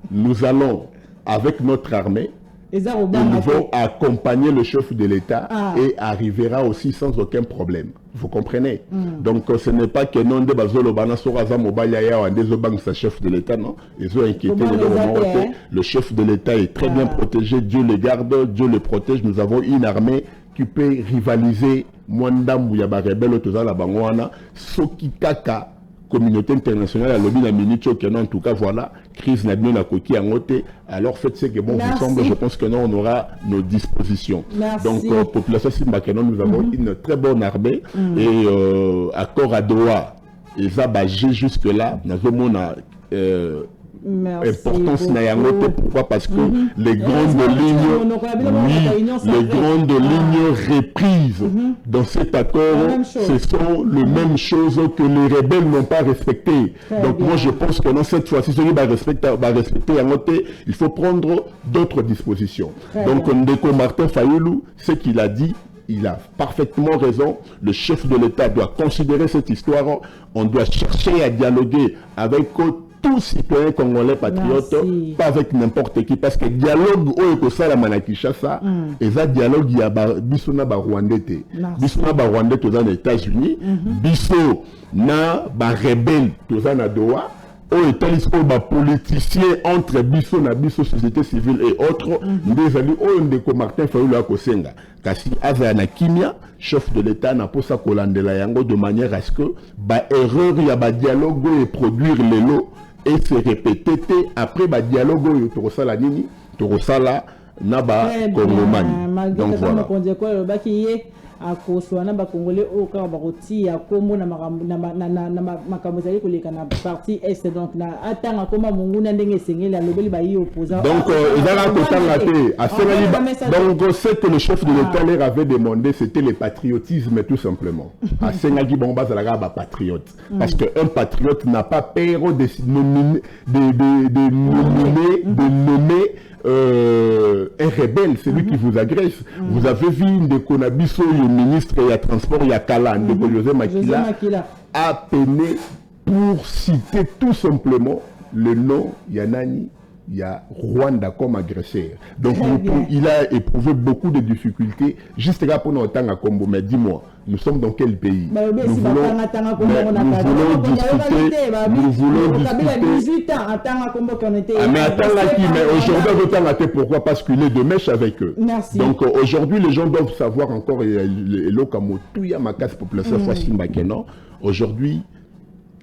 nous allons, avec notre armée, ils vont accompagner le chef de l'État et arrivera aussi sans aucun problème. Vous comprenez? Donc ce n'est pas que non de bazolo bana soraza mobile ya des banques sa chef de l'État, non. Ils ont inquiété le chef de l'État est très bien protégé, Dieu le garde, Dieu le protège. Nous avons une armée qui peut rivaliser Mwandambu ya ba rebelle toza la bangwana soki kaka communauté internationale à lobby na minute que non, en tout cas voilà crise n'a bien la coquille en côté. Alors faites ce que bon vous semble, je pense que non on aura nos dispositions. Donc population Simbakenon, nous avons une très bonne armée et accord à Doha et ça bagé jusque là nous avons importance nayangote. Pourquoi? Parce que les grandes lignes reprises dans cet accord, ce sont les mêmes choses que les rebelles n'ont pas respectées. Donc moi je pense que dans cette fois-ci, celui qui va respecter Yangote, il faut prendre d'autres dispositions. Donc Ndeko Martin Fayoulou, ce qu'il a dit, il a parfaitement raison. Le chef de l'État doit considérer cette histoire. On doit chercher à dialoguer avec tout citoyen congolais patriote, pas avec n'importe qui, parce que dialogue au Ekosala Manakishasa, et ça dialogue il y a bisona ba Rwandais, bisona ba Rwandais aux États-Unis, biso na ba rebelle aux Doha, aux États-Unis ba politiciens entre biso na biso société civile et autres, des alliés au Ndeko Martin Fayoulou à Kosenga, kasi aza na kimia chef de l'État n'a pas sa kolandela yango de manière à ce que ba erreur il y a ba dialogue et produire les lots et se répéter après ba dialogue yo torosala nini torosala na ba Kongomani. Donc voilà. akoswana ba congolais au ka ba roti ya komo na makambo zali koleka na partie est donc na atanga koma munguna ndenge sengela lobeli ba yi opposant. Donc ils ont contacté donc ce que le chef de l'État leur avait demandé, c'était le patriotisme tout simplement. À Sengali Bomba zalaga ba patriote parce que un patriote n'a pas peur de nommer un rebelle, celui qui vous agresse. Vous avez vu Ndeko Nabiso, le ministre et transport, il y a Kala, Ndeko José Makila, a peiné pour citer tout simplement le nom Yanani. Il y a Rwanda comme agresseur. Donc il a éprouvé beaucoup de difficultés. Juste là pour nous autant à Combo, mais dis-moi, nous sommes dans quel pays? Nous voulons discuter. Mais attends là qui, mais aujourd'hui on veut t'en pourquoi? Parce qu'il est de mèche avec eux. Merci. Donc aujourd'hui les gens doivent savoir encore tout y a ma casse population facile Makeno. Aujourd'hui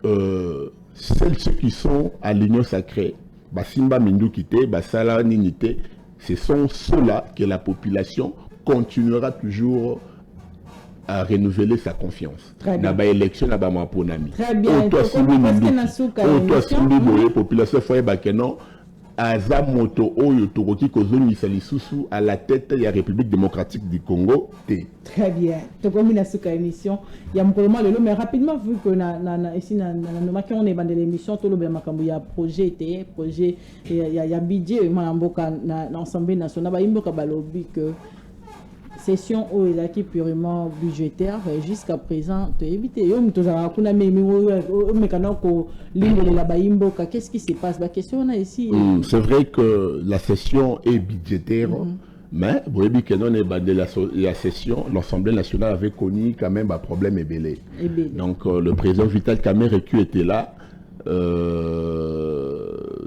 ceux qui sont à l'union sacrée, Basimba Mindukite, Basala Ninite, ce sont ceux-là que la population continuera toujours à renouveler sa confiance. Très bien. Naba élection, naba maponami. Très bien. Toi, population foyer bakeno, aza moto oyo toroki kozoni salisusu à la tête de la République démocratique du Congo. Très bien. Tu as mis sur émission. Il y a un mais rapidement vu que ici on est dans l'émission tout le bien il y a projet il y a budget mamboka na l'Assemblée nationale ba imboka balobi que session où il a qui purement budgétaire jusqu'à présent tu éviter yo mtozala kuna mekanako ligne la baimboka qu'est-ce qui se passe la question on a ici c'est vrai que la session est budgétaire. Mais la session, l'Assemblée nationale avait connu quand même un problème ébélé. Donc le président Vital Kamerhe était là.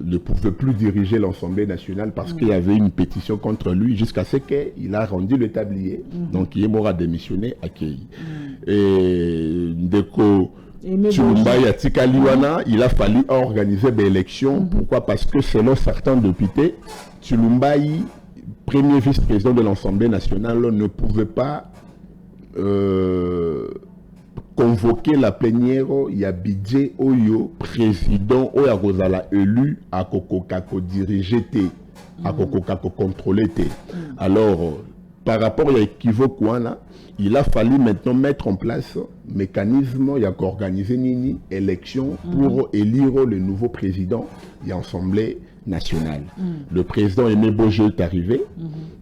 ne pouvait plus diriger l'Assemblée nationale parce qu'il y avait une pétition contre lui jusqu'à ce qu'il a rendu le tablier. Donc il est mort à démissionner à Kei. Et Ndeko Tshilumba Yatika Liwana, il a fallu organiser des élections. Pourquoi? Parce que selon certains députés, Tshilumba, premier vice-président de l'Assemblée nationale, ne pouvait pas convoquer la plénière. Il y a budget Oyo, président Oya Rosala élu à Kokokako dirigé à Kokokako contrôlé. Alors, par rapport à l'équivoque, il a fallu maintenant mettre en place un mécanisme, il y a qu'organiser une élection pour élire le nouveau président de l'Assemblée nationale. Le président Aimé Bojo est arrivé,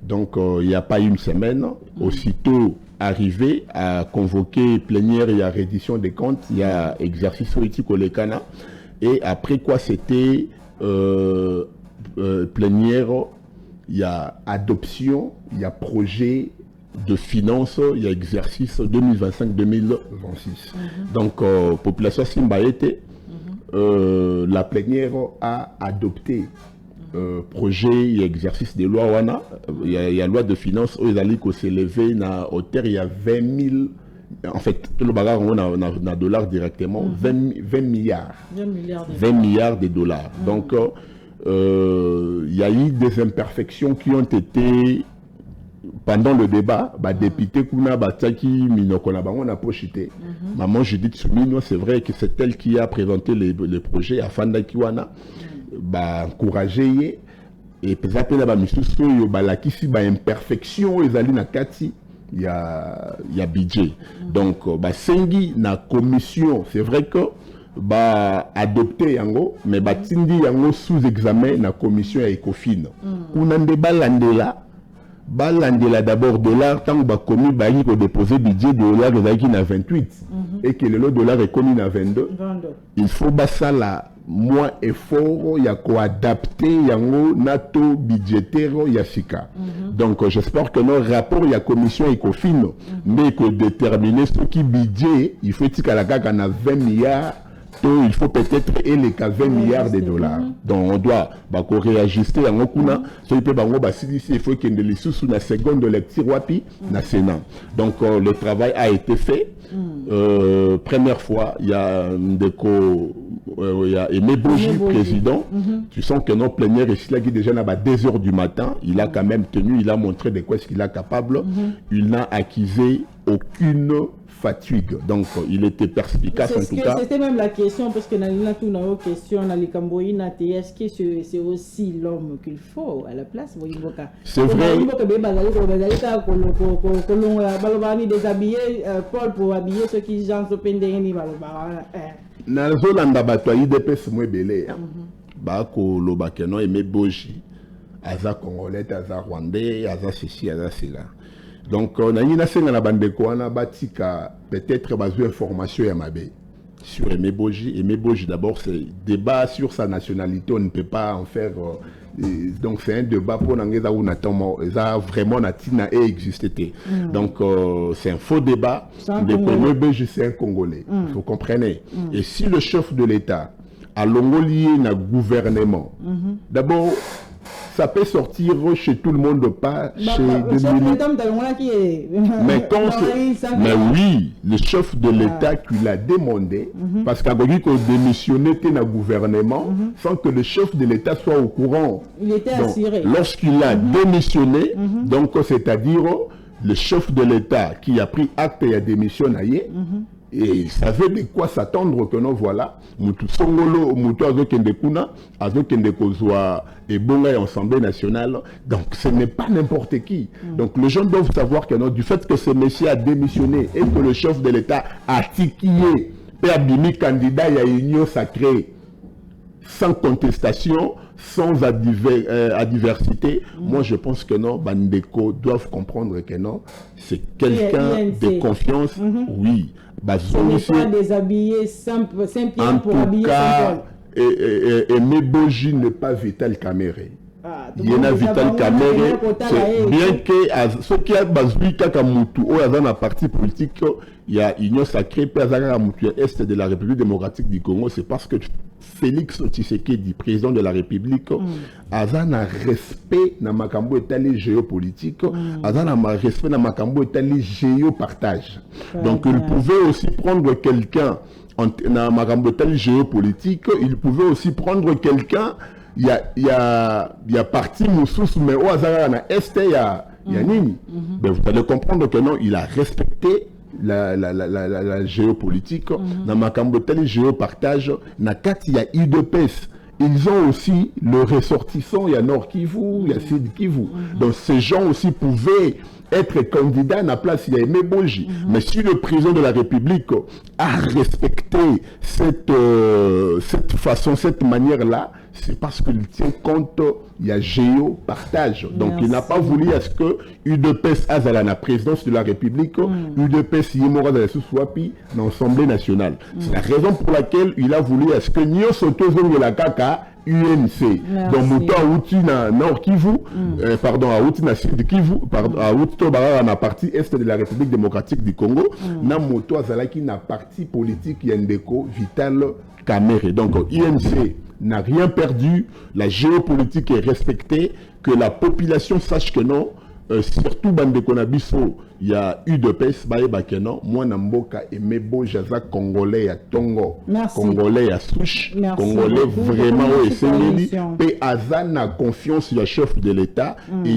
donc il n'y a pas une semaine, aussitôt arrivé à convoquer plénière et à reddition des comptes, il y a exercice politique au Lekana, et après quoi c'était plénière, il y a adoption, il y a projet de finances, il y a exercice 2025-2026. Donc, population Simbaete, la plénière a adopté projet et exercice de loi WANA. Il y a loi de finances où ils allaient s'élever à hauteur, il y a 20 000. En fait, le bagage, on a dollars directement, 20 milliards. 20 milliards de dollars. Donc, il y a eu des imperfections qui ont été pendant le débat. Député Kuna Bataki Minokona on a pochité. Maman Judith Soumino, c'est vrai que c'est elle qui a présenté le projet à Fanda Kiwana. Encourager et peut-être la misusu yo balakisi imperfection ezali na kati il y a budget. Donc sengi na commission, c'est vrai que adopté yango mais tindi yango sous examen na commission ya Ecofin. Kuna nde balandela d'abord dollar tant ba commis baki ko déposer budget dollar ezaki na 28 et que le dollar est commis na 22. Il faut basala moins effort, il y a quoi adapter yango nato budgétaire ya fika. Donc j'espère que nos rapports il y a commission Ecofin mais que déterminer ce qui budget il faut tika la gaga na 20 milliards. Il faut peut-être les 20 milliards de dollars. Donc on doit réajuster en okuna. Il faut qu'il y ait des sous la seconde lecture wapi na Sénat. Donc le travail a été fait. Première fois, il y a Ndeko, il y a Aimé Boji, président. Tu sens que notre plénière ici là qui déjà à 2 h du matin, il a quand même tenu, il a montré de quoi est-ce qu'il est capable. Il n'a accusé aucune fatigue. Donc, il était perspicace en tout cas. C'était même la question, parce que dans la question, est-ce que c'est aussi l'homme qu'il faut à la place? C'est vrai. Déshabiller Paul pour habiller ceux qui gens se pendent. Nazolanda bato IDPS mwebele. Bako lobakeno Aimé Boji. Aza congolais, aza rwandais, aza ceci, aza cela. Donc, on a une batika peut-être basé information à Mabé sur Aimé Boji. Aimé Boji, d'abord, c'est débat sur sa nationalité. On ne peut pas en faire. Donc, c'est un débat pour n'engager où ça vraiment natina et existé. Donc, c'est un faux débat. Aimé Boji, c'est un Congolais. Vous comprenez? Et si le chef de l'État a l'ongolier na gouvernement, d'abord, ça peut sortir chez tout le monde, pas chez mais oui, le chef de l'État qui l'a demandé, parce qu'il a démissionné dans le gouvernement sans que le chef de l'État soit au courant. Il était assuré. Lorsqu'il a démissionné, donc c'est-à-dire le chef de l'État qui a pris acte et a démissionné, et il savait de quoi s'attendre que non, voilà, Moutou Songolo, Moutou Azokende Kuna, Azokende Kozwa et Bonga et Assemblée nationale. Donc ce n'est pas n'importe qui. Donc les gens doivent savoir que non, du fait que ce monsieur a démissionné et que le chef de l'État a tiquillé, Père Bimi candidat à l'Union sacrée, sans contestation, sans adversité, moi je pense que non, Bandeko doivent comprendre que non, c'est quelqu'un de confiance, oui. Ce n'est pas déshabillé Saint-Pierre pour habiller Saint-Paul. Et Aimé Boji n'est pas Vital Kamere. Yena Vital Kamerhe, c'est bien que ce qui a basé kaka mutu ou dans la partie politique, il y a Union Sacrée Pazara mutu est de la République démocratique du Congo, c'est parce que Félix Tshisekedi, président de la République, a un respect dans makambo étalé géopolitique, a un respect dans makambo étalé géopartage. Donc il pouvait aussi prendre quelqu'un dans makambo étalé géopolitique, il pouvait aussi prendre quelqu'un. Il y a parti Moussous, mais au hasard, na Est, il y a Nini. Ben, vous allez comprendre que non, il a respecté la géopolitique. Dans ma cambotelle géopartage, na Kat, il y a UDPS. Ils ont aussi le ressortissant, il y a Nord Kivu, il y a Sud Kivu. Donc ces gens aussi pouvaient être candidats à la place, il y a Aimé Boji. Mais si le président de la République a respecté cette façon, cette manière-là, c'est parce qu'il tient compte, il y a géopartage. Donc il n'a pas voulu à ce que UDPS Azala, la présidence de la République, UDPS Yemora de la Souswapi, dans l'Assemblée nationale. C'est la raison pour laquelle il a voulu à ce que Nyo Soto de la Kaka, UNC. Donc Mouto Aouti na Nord Kivu, pardon, Aouti na Sud Kivu, pardon, Aouti Tobara na partie Est de la République démocratique du Congo, na Mouto Azalaki na parti politique Yandeko Vital Kamerhe. Donc INC n'a rien perdu, la géopolitique est respectée, que la population sache que non, surtout Bande Konabiso, il y a UDPS, Baeba Kenon, moi Namboka et Mebo Jaza Congolais à Tongo, Congolais à Souche, Congolais vraiment au SNL, et Azan a confiance dans le chef de l'État, et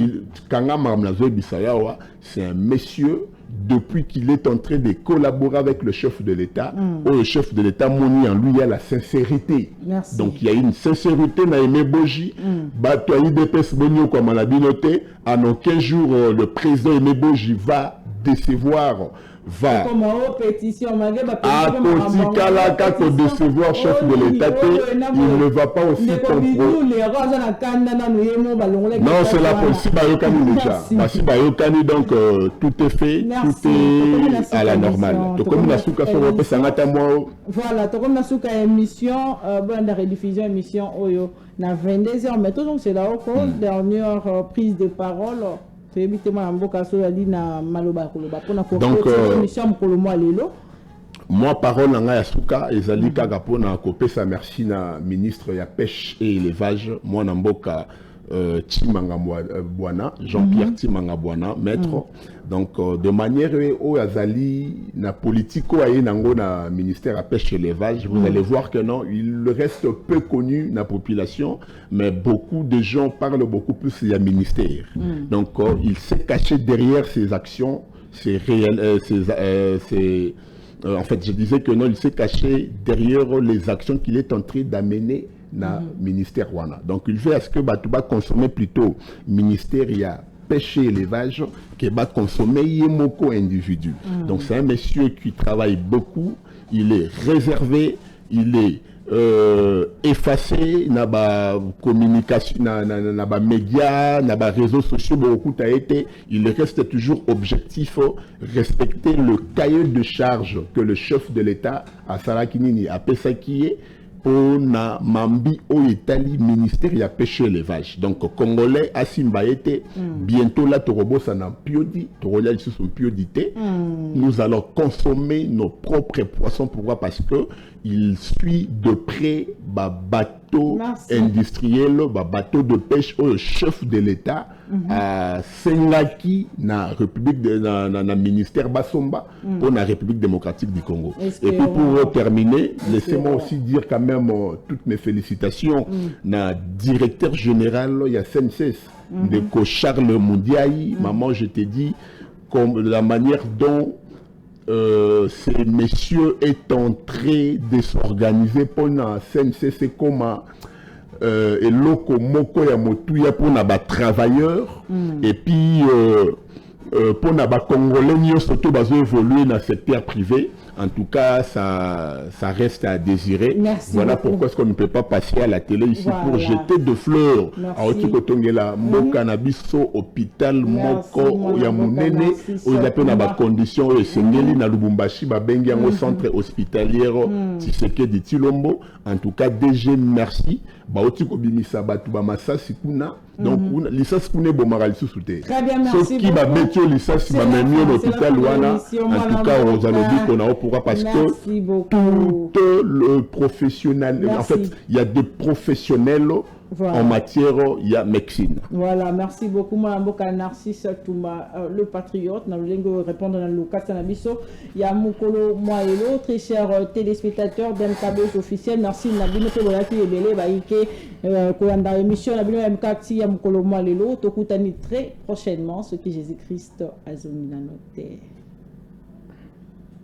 Kanga Marmnazo Bissayawa, c'est un monsieur. Depuis qu'il est en train de collaborer avec le chef de l'État, le chef de l'État Moni en lui, il y a la sincérité. Donc il y a une sincérité dans Aimé Boji. Batoyi DPS Bonio comme on l'a bien noté, en aucun jour le président Aimé Boji va décevoir. Va à Kotikalaka pour décevoir chef de l'État, il ne va pas aussi comprendre. Non, c'est la possible déjà. Si Bayokani, donc tout est fait, tout est à la normale. Donc comme la souka sur le Sangata moi. Voilà, comme la souka émission, bonne rediffusion émission Oyo na 22h, mais toujours c'est là encore dernière prise de parole. Donc, moi, parole na Yasuka, ezali kaka pona kopesa merci na ministre ya pêche et élevage, moi Namboka Timanga Bwana, Jean-Pierre Timanga Bwana, maître. Donc, de manière où Azali, na politique, na ministère à pêche et élevage, vous allez voir que non, il reste peu connu dans la population, mais beaucoup de gens parlent beaucoup plus du ministère. Donc, il s'est caché derrière ses actions, ses réels, en fait, je disais que non, il s'est caché derrière les actions qu'il est en train d'amener dans le ministère Wana. Donc, il fait à ce que Batouba consommer plutôt ministère, il y a pêche et élevage, qui va consommer Yemoko individu. Donc, c'est un monsieur qui travaille beaucoup, il est réservé, il est effacé, n'a pas communication, n'a pas médias, n'a pas réseaux sociaux, beaucoup a été, il reste toujours objectif, respecter le cahier de charge que le chef de l'État à Sarakinini a Pesakié pour na mambi au Italie ministère ya pêche et élevage. Donc congolais Asimba était bientôt là Torobo sana piodi, Torola ici son piodité. Nous allons consommer nos propres poissons. Pourquoi? Parce que il suit de près ba bateau industriel, ba bateau de pêche au chef de l'État à Sengaki na République na ministère Basomba pour la République démocratique du Congo. Et puis pour terminer, laissez-moi aussi dire quand même toutes mes félicitations na directeur général il y a SNCS de Charles Mundiaï. Maman, je t'ai dit comme la manière dont ces messieurs est en train de s'organiser pour la SNCC comme et loko moko ya motuya pour na ba travailleurs et puis pour na ba congolais surtout bazo évoluer dans le secteur privé En tout cas, ça reste à désirer. Merci voilà beaucoup. pourquoi est-ce qu'on ne peut pas passer à la télé ici Voilà. pour jeter de fleurs. Merci. Moka na biso hôpital moko ya munene ozape na ba conditions esengeli na Lubumbashi babengi yango centre hospitalier Tshisekedi Tshilombo. En tout cas, DG merci. Baoti ko bimisa batu ba masasi kuna. Donc lisasi kuna bo maral sous-souté. Très bien, merci. Qui va betio lisasi ba menio l'hôpital wana. En tout cas, on a dit qu'on a pourra parce que tout le professionnel, en fait, il y a des professionnels en matière, il y a médecine. Voilà, merci beaucoup. Moi, Narcisse Touma, le patriote, nous allons répondre dans le cas Sanabiso. Il y a Moukolo, moi et l'autre, chers téléspectateurs d'MKB officiel. Merci, Nabino Koyaki et Belé, Baïke, Koyanda émission, Nabino MKT, Moukolo, moi et l'autre. Okutani très prochainement, ce qui Jésus-Christ a zonina noté.